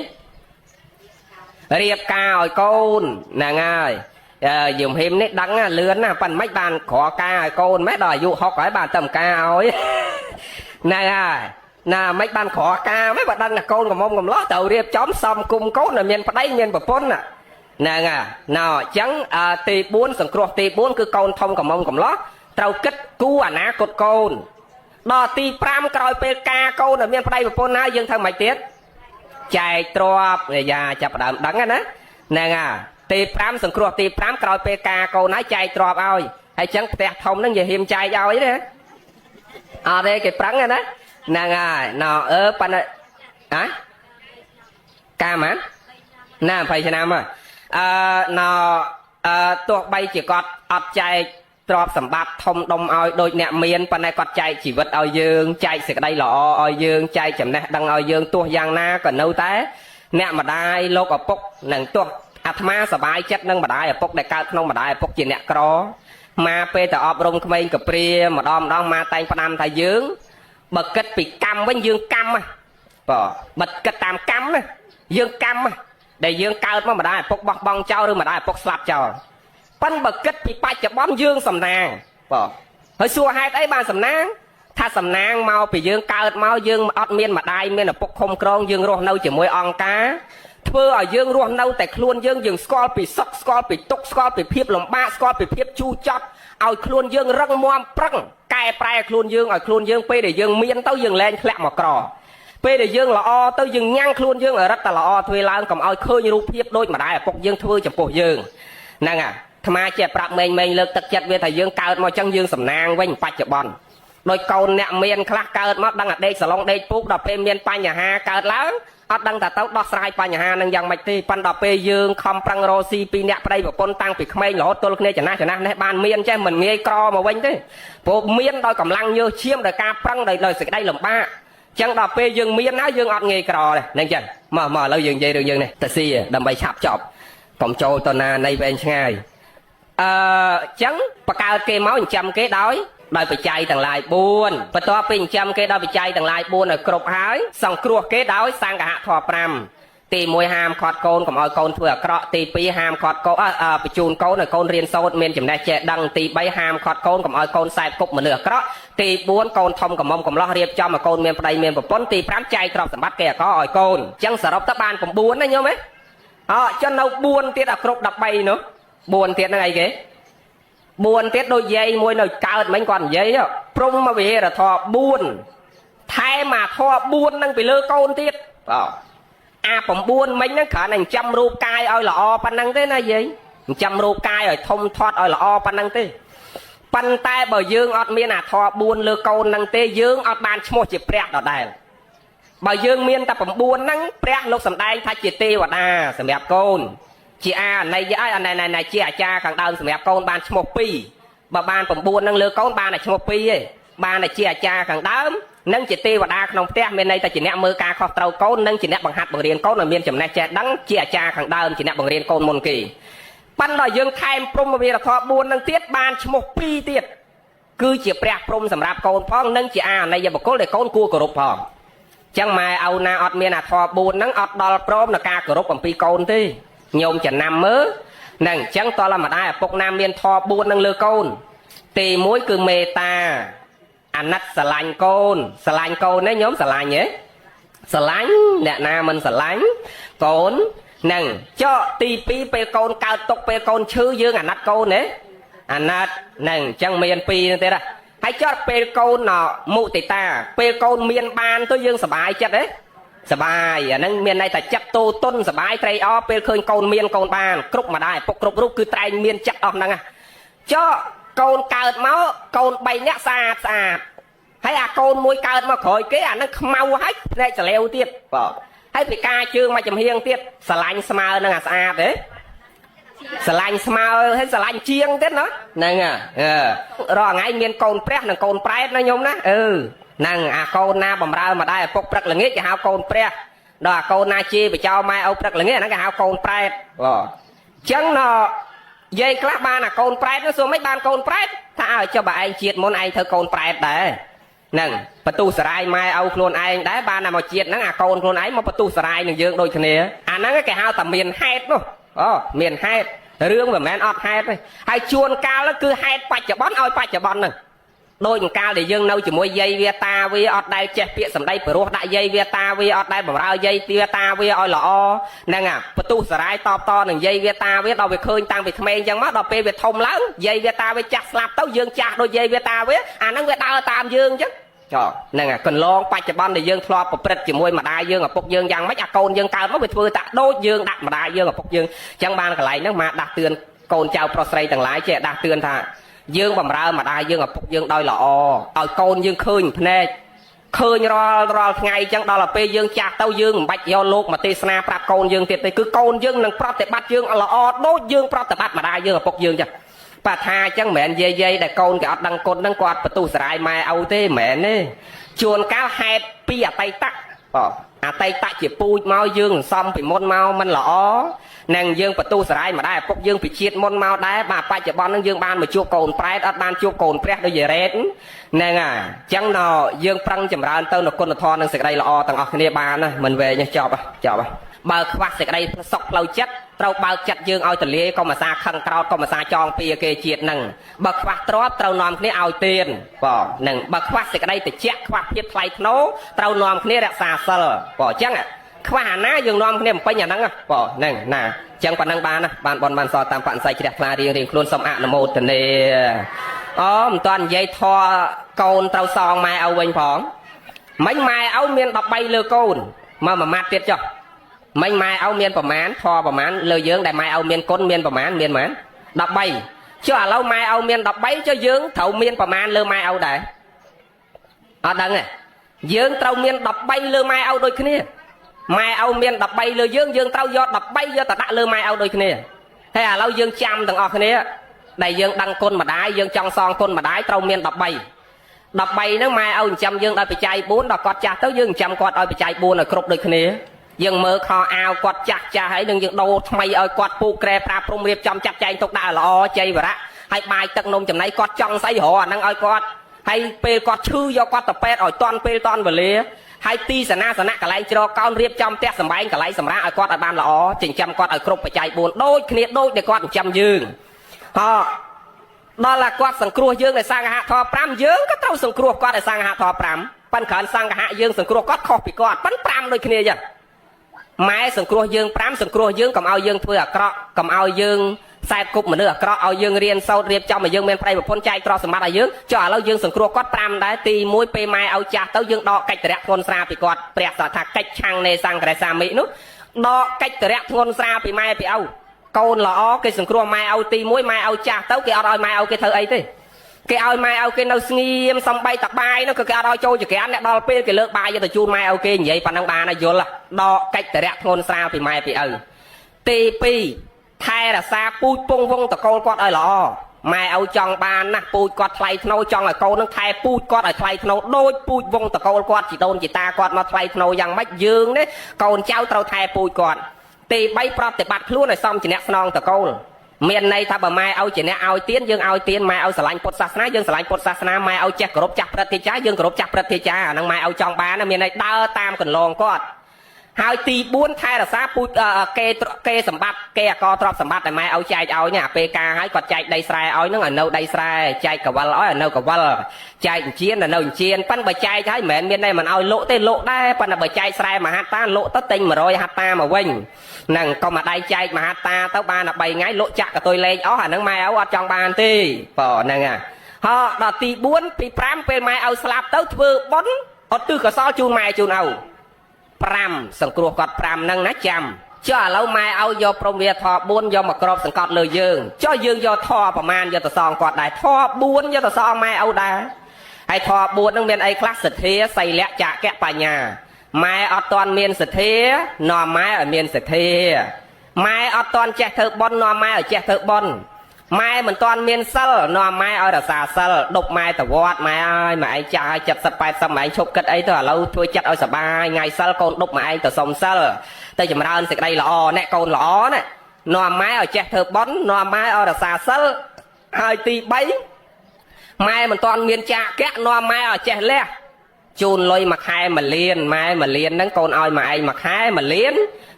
រៀបការឲ្យកូនហ្នឹងហើយយមហេមនេះដឹងលឿនណាប៉ិនមិនបានក្រការឲ្យកូនម៉េចដល់អាយុ60ហើយបានតែម្ការឲ្យហ្នឹងហើយណាមិនបានក្រការម៉េចបើដឹងថាកូនកំមុំកំឡោះត្រូវរៀបចំសំគុំកូនឲ្យមានប្តីមានប្រពន្ធហ្នឹងហើយណ៎អញ្ចឹងទី4សង្គ្រោះទី4គឺកូនធំកំមុំកំឡោះត្រូវគិតគូរអនាគតកូនដល់ទី5ក្រោយពេលការកូនឲ្យមានប្តីប្រពន្ធហើយយើងធ្វើម៉េចទៀតចែកទ្រព្យយ៉ាចាប់ដើមដឹងណាហ្នឹងហើយទី5សង្គ្រោះទី5ក្រោយពេលការកូនហើយចែកទ្រព្យឲ្យហើយចឹងផ្ទះធំហ្នឹងនិយាយហ៊ាមចែកឲ្យទេអត់ទេគេប្រឹងណាហ្នឹងហើយណ៎ប៉ណ្ណកាម៉ាណា20ឆ្នាំហើយណ៎ទោះបីជាគាត់អត់ចែកទ្រព្យសម្បត្តិធំដុំឲ្យដូចអ្នកមានប៉ុន្តែគាត់ចែកជីវិតឲ្យយើងចែកសេចក្តីល្អឲ្យយើងចែកចំណេះដឹងឲ្យយើងទោះយ៉ាងណាក៏នៅតែអ្នកម្ដាយលោកឪពុកនឹងទោះអាត្មាសប្បាយចិត្តនឹងម្ដាយឪពុកដែលកើតក្នុងម្ដាយឪពុកជាអ្នកក្រមកពេលតែអប់រំក្មេងកព្រាម្ដងមកតែងផ្ដាំថាយើងបើគិតពីកម្មវិញយើងកម្មបើគិតតាមកម្មណាយើងកម្មដែលយើងកើតមកម្ដាយឪពុកបោះបង់ចោលឬម្ដាយឪពុកស្លាប់ចោលប៉ិនបើគិតពីបច្ចុប្បន្នយើងសំណាងហើយសួរហេតុអីបានសំណាងថាសំណាងមកពីយើងកើតមកយើងអត់មានម្ដាយមានឪពុកខំក្រងយើងរស់នៅជាមួយអង្គការធ្វើឲ្យយើងរស់នៅតែខ្លួនយើងស្គាល់ពីសុខស្គាល់ពីទុក្ខស្គាល់ពីភាពលំបាកស្គាល់ពីភាពជូរចត់ឲ្យខ្លួនយើងរឹងមាំប្រឹងកែប្រែខ្លួនយើងឲ្យខ្លួនយើងពេលដែលយើងមានទៅយើងលែងធ្លាក់មកក្រពេលដែលយើងល្អទៅយើងញ៉ាំងខ្លួនយើងឲ្យរឹតតែល្អធ្វើឡើងកុំឲ្យឃើញរូបភាពដូចម្ដាយឪពុកយើងធ្វើចំពោះយើងហ្នឹងអាថ្មជាប្រាប់មេងលើកទឹកចិត្តវាថាយើងកើតមកចឹងយើងសំណាងវិញបច្ចុប្បន្នដោយកូនអ្នកមានខ្លះកើតមកដឹងតែដេកសឡុងដេកពូកដល់ពេលមានបញ្ហាកើតឡើងអត់ដឹងថាទៅដោះស្រាយបញ្ហានឹងយ៉ាងម៉េចទេប៉ុន្តែដល់ពេលយើងខំប្រឹងរកស៊ីពីអ្នកប្តីប្រពន្ធតាំងពីក្មេងរហូតទល់គ្នាចំណាស់នេះបានមានចេះមិនងាយក្រមកវិញទេព្រោះមានដោយកម្លាំងញើសឈាមដោយការប្រឹងដោយសេចក្តីលំបាកចឹងដល់ពេលយើងមានហើយយើងអត់ងាយក្រទេហ្នឹងចឹងមកឥឡូវយើងនិយាយរឿងយើងនេះតាស៊ីដើម្បីឆាប់ចប់កុំចូលទៅណានៃវែងឆ្ងាយចឹងបកើតគេមកចិញ្ចឹមគេដោយបច្ច័យទាំងឡាយ4បន្ទាប់ពីចិញ្ចឹមគេដោយបច្ច័យទាំងឡាយ4ឲ្យគ្រប់ហើយសង្គ្រោះគេដោយសង្ឃហធម៌5 ទី1ហាមខាត់កូនកុំឲ្យកូនធ្វើអាក្រក់ទី2ហាមខាត់កូនបញ្ជូនកូនឲ្យកូនរៀនសូត្រមានចំណេះចេះដឹងទី3ហាមខាត់កូនកុំឲ្យកូនសែបគប់មនុស្សអាក្រក់ទី4កូនធំកំមុំកំឡោះរៀបចំឲ្យកូនមានប្តីមានប្រពន្ធទី5ចែកទ្រព្យសម្បត្តិគេអាកឲ្យកូនអញ្ចឹងសរុបទៅបាន9ណាញោមហ៎ចុះនៅ4ទៀតអាគ្រប់13នោះ4ទៀតហ្នឹងអីគេ4ទៀតដូចយាយមួយនៅកើតមិញគាត់និយាយព្រំមកវិហារធម៌4ថែមអាធម៌4ហ្នឹងពីលើកូនទៀតអា9មិញហ្នឹងគ្រាន់តែចិញ្ចឹមរូបកាយឲ្យល្អប៉ុណ្ណឹងទេណាយាយចិញ្ចឹមរូបកាយឲ្យធំធាត់ឲ្យល្អប៉ុណ្ណឹងទេប៉ុន្តែបើយើងអត់មានអាធម៌4លើកូនហ្នឹងទេយើងអត់បានឈ្មោះជាព្រះដដែលបើយើងមានតែ9ហ្នឹងព្រះលោកសំដែងថាជាទេវតាសម្រាប់កូនជាអាណៃឲ្យណៃជាអាចារ្យខាងដើមសម្រាប់កូនបានឈ្មោះ2បើបាន9ហ្នឹងលើកូនបានតែឈ្មោះ2ទេបានតែជាអាចារ្យខាងដើមនិងជាទេវតាក្នុងផ្ទះមានន័យថាជាអ្នកមើលការខុសត្រូវកូននិងជាអ្នកបង្ហាត់បង្រៀនកូនឲ្យមានចំណេះចេះដឹងជាអាចារ្យខាងដើមជាអ្នកបង្រៀនកូនមុនគេប៉ុន្តែយើងថែមព្រំវិហារធម៌4ហ្នឹងទៀតបានឈ្មោះ2ទៀតគឺជាព្រះព្រំសម្រាប់កូនផងនិងជាអាណៃបុគ្គលដែលកូនគួរគោរពផងចឹងម៉ែឪណាអត់មានអាធម៌4ហ្នឹងអត់ដល់ព្រមនឹងការគោរពអំពីកូនទេញោមចំណាំមើលហ្នឹងអញ្ចឹងតើម្ដាយឪពុកណាមានធម៌4ហ្នឹងលើកូនទី1គឺមេត្តាអាណិតស្រឡាញ់កូនស្រឡាញ់កូនទេញោមស្រឡាញ់ទេស្រឡាញ់អ្នកណាមិនស្រឡាញ់កូនហ្នឹងចុះទី2ពេលកូនកើតទុកពេលកូនឈឺយើងអាណិតកូនទេអាណិតហ្នឹងអញ្ចឹងមាន2ហ្នឹងទៀតហើយចុះពេលកូនមុទិតាពេលកូនមានបានទៅយើងសប្បាយចិត្តទេសប្បាយអាហ្នឹងមានន័យថាចិត្តទូទុនសប្បាយត្រេកអរពេលឃើញកូនមានកូនបានគ្រប់ម្ដាយឪពុកគ្រប់រូបគឺតែងមានចិត្តអស់ហ្នឹងចុះកូនកើតមកកូន3នាក់ស្អាតហើយអាកូនមួយកើតមកក្រោយគេអានឹងខ្មៅហើយភ្នែកចលាវទៀតបាទហើយពីការជើងមកចំហៀងទៀតស្រឡាញ់ស្មើនឹងអាស្អាតទេស្រឡាញ់ស្មើហើយស្រឡាញ់ជាងទៀតណាហ្នឹងរាល់ថ្ងៃមានកូនព្រះនិងកូនប្រែតណាញោមណាហ្នឹងអាកូនណាបំរើម្ដាយឪពុកព្រឹកល្ងាចគេហៅកូនព្រះដល់អាកូនណាជេរបចោម៉ែឪព្រឹកល្ងាចអាហ្នឹងគេហៅកូនប្រែតបាទអញ្ចឹងយាយខ្លះបានអាកូនប្រែតនោះសួរមិនបានកូនប្រែតថាឲ្យចុះបើឯងជាតិមុនឯងធ្វើកូនប្រែតដែរហ្នឹងបន្ទុះសរាយម៉ែឪខ្លួនឯងដែរបានតែមកជាតិហ្នឹងអាកូនខ្លួនឯងមកបន្ទុះសរាយនឹងយើងដូចគ្នាអាហ្នឹងគេហៅតែមានហេតុនោះមានហេតុរឿងមិនមែនអត់ហេតុទេហើយជួនកាលគឺហេតុបច្ចុប្បន្នឲ្យបច្ចុប្បន្នហ្នឹងដូចកាលដែលយើងនៅជាមួយយាយវាតាវាអត់ដែលចេះពាក្យសម្ដីព្រោះដាក់យាយវាតាវាអត់ដែលបម្រើយាយវាតាវាឲ្យល្អហ្នឹងបន្ទុះសរាយតបតនឹងយាយវាតាវាដល់វាឃើញតាំងពីក្មេងអញ្ចឹងមកដល់ពេលវាធំឡើងយាយវាតាវាចាស់ស្លាប់ទៅយើងចាស់ដូចយាយវាតាវាអាហ្នឹងវាដើរតាមយើងអញ្ចឹងហ្នឹងកន្លងបច្ចុប្បន្នដែលយើងធ្លាប់ប្រព្រឹត្តជាមួយម្ដាយយើងឪពុកយើងយ៉ាងម៉េចអាកូនយើងកើតមកវាធ្វើតាដូចយើងដាក់ម្ដាយយើងឪពុកយើងអញ្ចឹងបានកន្លែងហ្នឹងមកដាស់តឿនកូនចៅប្រុសស្រីទាំងឡាយចេះដាស់តឿនថាយើងបំរើម្ដាយយើងឪពុកយើងដោយល្អឲ្យកូនយើងឃើញភ្នែកឃើញរាល់ថ្ងៃអញ្ចឹងដល់ទៅពេលយើងចាស់ទៅយើងមិនបាច់យកលោកមកទេសនាប្រាប់កូនយើងទៀតទេគឺកូនយើងនឹងប្រតិបត្តិយើងល្អដូចយើងប្រតិបត្តិម្ដាយយើងឪពុកយើងចឹងបើថាអញ្ចឹងមិនមែនយាយដែលកូនគេអត់ដឹងគុណហ្នឹងគាត់បន្ទុះសរាយម៉ែឪទេមិនមែនទេជួនកាលហេតុពីអតីតអតីតជាពូជមកយើងសន្សំពីមុនមកមិនល្អនឹងយើងបន្ទុះសរាយម្ដាយឪពុកយើងពីជាតិមុនមកដែរបាទបច្ចុប្បន្នហ្នឹងយើងបានមកជួបកូនប្រែតអត់បានជួបកូនព្រះដូចយាយរ៉េតហ្នឹងហើយអញ្ចឹងយើងប្រឹងចម្រើនទៅនៅគុណធម៌និងសេចក្តីល្អទាំងអស់គ្នាបានណាមិនវែងចប់បើខ្វះសេចក្តីសុខផ្លូវចិត្តត្រូវបើកចិត្តយើងឲ្យទលាយកុំអាសាខឹងក្រោតកុំអាសាចងពីគេជាតិហ្នឹងបើខ្វះទ្រព្យត្រូវនាំគ្នាឲ្យទានហ្នឹងបើខ្វះសេចក្តីតិចខ្វះភាពថ្លៃថ្នូរត្រូវនាំគ្នារក្សាសិលអញ្ចឹងខ្វះអាណាយើងនាំគ្នាបំពេញអាហ្នឹងហ្នឹងណាអញ្ចឹងប៉ុណ្ណឹងបានណាបានបនបានសតាមបរិស័យជ្រះថ្លារៀងខ្លួនសូមអនុមោទនាមិនតាន់និយាយធေါ်កូនត្រូវសងម៉ែឪវិញផងមិញម៉ែឪមាន13លើកូនមកមួយម៉ាត់ទៀតចុះមិញម៉ែឪមានប្រមាណធေါ်ប្រមាណលើយើងដែលម៉ែឪមានគុណមានប្រមាណមានប្រមាណ13ចុះឥឡូវម៉ែឪមាន13ចុះយើងត្រូវមានប្រមាណលើម៉ែឪដែរអត់ដឹងទេយើងត្រូវមាន13លើម៉ែឪដូចគ្នាម៉ែឪមាន13លើយើងត្រូវយក13យកទៅដាក់លើម៉ែឪដូចគ្នាហើយឥឡូវយើងចាំទាំងអស់គ្នាដែលយើងដឹងគុណម្ដាយយើងចង់សងគុណម្ដាយត្រូវមាន13ហ្នឹងម៉ែឪចិញ្ចឹមយើងដោយបច្ច័យ4ដល់គាត់ចាស់ទៅយើងចិញ្ចឹមគាត់ឲ្យបច្ច័យ4ឲ្យគ្រប់ដូចគ្នាយើងមើលខោអាវគាត់ចាស់ហើយនឹងយើងដូរថ្មីឲ្យគាត់ពូក្រែប្រាព្រំរៀបចំចាត់ចែងទុកដាក់ល្អជ័យវរៈហើយបាយទឹកនំចំណីគាត់ចង់ស្អីរកអាហ្នឹងឲ្យគាត់ហើយពេលគាត់ឈឺយកគាត់ទៅពេទ្យឲ្យតាន់ពេលតាន់វេលា ហើយទីសនាសនៈកន្លែងជ្រកកោនរៀបចំផ្ទះសម្បែងកន្លែងសម្រាប់ឲ្យគាត់ឲ្យបានល្អចិញ្ចឹមគាត់ឲ្យគ្រប់បច្ច័យ4ដូចគ្នាដូចដែលគាត់ចិញ្ចឹមយើងដល់តែគាត់សង្គ្រោះយើងដោយសង្ឃហធម៌5យើងក៏ត្រូវសង្គ្រោះគាត់ដោយសង្ឃហធម៌5ប៉ុន្តែគ្រាន់សង្ឃហយើងសង្គ្រោះគាត់ខុសពីគាត់ប៉ុន្តែ5ដូចគ្នាចឹងម៉ែសង្គ្រោះយើង5សង្គ្រោះយើងកុំឲ្យយើងធ្វើអាក្រក់កុំឲ្យយើងខ្សែគប់មនុស្សអាក្រក់ឲ្យយើងរៀនសូត្ររៀបចំឲ្យយើងមានប្រៃប្រពន្ធចែកទ្រព្យសម្បត្តិឲ្យយើងចុះឥឡូវយើងសង្គ្រោះគាត់5ដែរទី1ពេលម៉ែឲ្យចាស់ទៅយើងដកកិច្ចតរៈធ្ងន់ស្រាលពីគាត់ព្រះសាថាកិច្ចឆាំងនៃសង្ឃរសាមិនោះដកកិច្ចតរៈធ្ងន់ស្រាលពីម៉ែពីឪកូនល្អគេសង្គ្រោះម៉ែឲ្យទី1ម៉ែឲ្យចាស់ទៅគេអត់ឲ្យម៉ែឲ្យគេធ្វើអីទេគេឲ្យម៉ែឲ្យគេនៅស្ងៀមសំបីតបាយនោះក៏គេអត់ឲ្យចូលចក្រានអ្នកដល់ពេលគេលើកបាយយកទៅជូនម៉ែឲ្យគេនិយាយប៉ុណ្ណឹងបានយល់ដកកិច្ចតរៈធ្ងន់ស្រាលពីម៉ែពីឪទី2ថែរក្សាពូជពងវងតកូលគាត់ឲ្យល្អម៉ែឲ្យចង់បានណាពូជគាត់ថ្លៃធ្នូចង់ឲ្យកូននឹងថែពូជគាត់ឲ្យថ្លៃធ្នូដូចពូជវងតកូលគាត់ជីដូនជីតាគាត់មកថ្លៃធ្នូយ៉ាងម៉េចយើងនេះកូនចៅត្រូវថែពូជគាត់ទី3ប្រតិបត្តិខ្លួនឲ្យសមជាអ្នកស្នងតកូលមានន័យថាបើម៉ែឲ្យជាអ្នកឲ្យទានយើងឲ្យទានម៉ែឲ្យស្រឡាញ់ពុទ្ធសាសនាយើងស្រឡាញ់ពុទ្ធសាសនាម៉ែឲ្យចេះគោរពចាស់ព្រឹទ្ធាចារ្យយើងគោរពចាស់ព្រឹទ្ធាចារ្យអាហ្នឹងម៉ែឲ្យចង់បានមានន័យដើរតាមកន្លងគាត់ហើយទី4ថែរក្សាពូជគេសម្បត្តិគេអកទ្រព្យសម្បត្តិដែលម៉ែឲ្យចែកឲ្យនេះអាពេលការឲ្យគាត់ចែកដីស្រែឲ្យហ្នឹងឲ្យនៅដីស្រែចែកកវលឲ្យនៅកវលចែកអញ្ជៀននៅអញ្ជៀនប៉ិនបើចែកឲ្យមិនមែនមានន័យមិនឲ្យលក់ទេលក់ដែរប៉ុន្តែបើចែកស្រែមហាត្តាលក់ទៅទិញ100ហត្តាមកវិញហ្នឹងកុំមកដៃចែកមហាត្តាទៅបានតែ3ថ្ងៃលក់ចាក់កតុយលេងអស់អាហ្នឹងម៉ែឲ្យអត់ចង់បានទេបើហ្នឹងដល់ទី4ពី5ពេលម៉ែឲ្យស្លាប់ទៅធ្វើបុណ្យអត់ទិសកសលជូនម៉ែជូនឪ5សង្គ្រោះគាត់5ហ្នឹងណាចាំចុះឥឡូវម៉ែឲ្យយកព្រមវាធម៌4យកមកក្របសង្កត់លើយើងចុះយើងយកធម៌ប្រមាណយកទៅសងគាត់ដែរធម៌4យកទៅសងម៉ែឲ្យដែរហើយធម៌4ហ្នឹងមានអីខ្លះសទ្ធាសីលៈចក្កៈបញ្ញាម៉ែអត់ទាន់មានសទ្ធានាំម៉ែឲ្យមានសទ្ធាម៉ែអត់ទាន់ចេះធ្វើបុណ្យនាំម៉ែឲ្យចេះធ្វើបុណ្យម៉ែមិនទាន់មានសិលនាំម៉ែឲ្យរក្សាសិលដប់ម៉ែទៅវត្តម៉ែអើយម៉ែឯងចាស់ឲ្យ70 80ម៉ែឯងឈប់គិតអីទៅឥឡូវធ្វើចិត្តឲ្យសបាយថ្ងៃសិលកូនដប់ម៉ែឯងទៅសុំសិលទៅចម្រើនសេចក្តីល្អអ្នកកូនល្អណានាំម៉ែឲ្យចេះធ្វើបុណ្យនាំម៉ែឲ្យរក្សាសិលហើយទី3ម៉ែមិនទាន់មានចាកៈនាំម៉ែឲ្យចេះលះជូនលុយមួយខែ1លានម៉ែ1លានហ្នឹងកូនឲ្យម៉ែឯងមួយខែ1លាន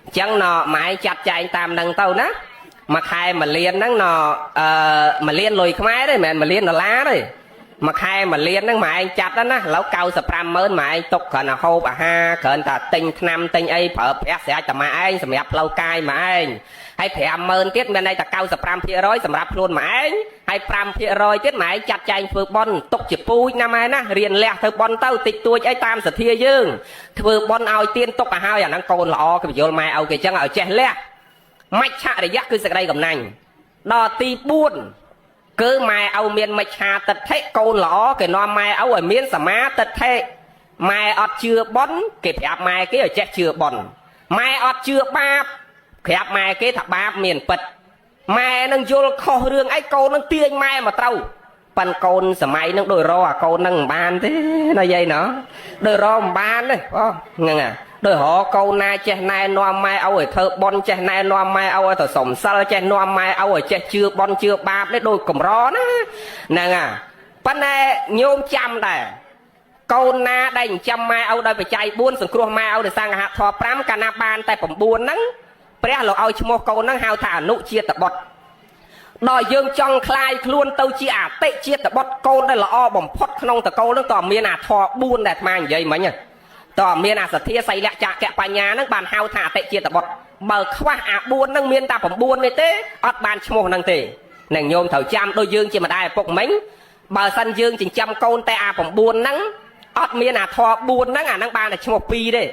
អញ្ចឹងម៉ែឯងចាត់ចែងតាមហ្នឹងទៅណាមួយខែ1លានហ្នឹង1លានលុយខ្មែរទេមិនមែន1លានដុល្លារទេមួយខែ1លានហ្នឹងម៉ែឯងចាត់ណាឥឡូវ950000ម៉ែឯងទុកគ្រាន់តែហូបអាហារគ្រាន់តែទិញថ្នាំទិញអីប្រើប្រាស់ស្រេចតែម៉ែឯងសម្រាប់ផ្លូវកាយម៉ែឯងហើយ50000ទៀតមានន័យថា95%សម្រាប់ខ្លួនម៉ែឯងហើយ5%ទៀតម៉ែឯងចាត់ចែងធ្វើបុណ្យទុកជាពូជណាម៉ែណារៀនលះធ្វើបុណ្យទៅតិចតួចអីតាមសទ្ធាយើងធ្វើបុណ្យឲ្យទានទុកឲ្យហើយអាហ្នឹងកូនល្អគេបញ្យល់ម៉ែឲ្យគេចឹងឲ្យចេះលះមច្ឆរិយៈគឺសេចក្តីកំណាញ់ដល់ទី4គឺម៉ែឲ្យមានមច្ឆាទិដ្ឋិកូនល្អគេនាំម៉ែឲ្យមានសមាទិដ្ឋិម៉ែអត់ជឿបុណ្យគេប្រាប់ម៉ែគេឲ្យចេះជឿបុណ្យម៉ែអត់ជឿបាបប្រាប់ម៉ែគេថាបាបមានពិតម៉ែនឹងយល់ខុសរឿងអីកូននឹងទាញម៉ែមកត្រូវប៉ិនកូនសម័យនឹងដូចរអាកូននឹងមិនបានទេណាយាយណោះដូចរមិនបានទេហ្នឹងដោយរកូនណាចេះណែនាំម៉ែឲ្យធ្វើបុណ្យចេះណែនាំម៉ែឲ្យទៅសុំសិលចេះនាំម៉ែឲ្យចេះជឿបុណ្យជឿបាបនេះដូចកម្រណាហ្នឹងប៉ុន្តែញោមចាំដែរកូនណាដែលចិញ្ចឹមម៉ែឲ្យដោយបច្ច័យ4សង្គ្រោះម៉ែឲ្យដោយសង្ឃហធម៌5កាលណាបានតែ9ហ្នឹងព្រះលោកឲ្យឈ្មោះកូនហ្នឹងហៅថាអនុជាតិបុត្រដល់យើងចង់คลายខ្លួនទៅជាអតិជាតិបុត្រកូនដែលល្អបំផុតក្នុងតកូលហ្នឹងតើមានអាធម៌4ដែលអាត្មានិយាយមិញតើមានអាសទ្ធាសីលៈចក្កៈបញ្ញាហ្នឹងបានហៅថាអតិជាតិបុត្របើខ្វះអា4ហ្នឹងមានតែ9នេះទេអត់បានឈ្មោះហ្នឹងទេនឹងញោមត្រូវចាំដូចយើងជាម្ដាយឪពុកមិញបើសិនយើងចិញ្ចឹមកូនតែអា9ហ្នឹងអត់មានអាធម៌4ហ្នឹងអាហ្នឹងបានតែឈ្មោះ2ទេ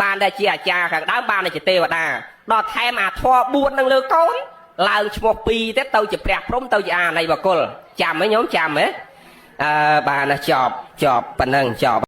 បានតែជាអាចារ្យខាងដើមបានតែជាទេវតាដល់ថែមអាធម៌4ហ្នឹងលើកូនឡើងឈ្មោះ2ទៀតទៅជាព្រះព្រំទៅជាអាណៃបកុលចាំហ៎ញោមចាំហ៎បានចប់ប៉ុណ្ណឹងចប់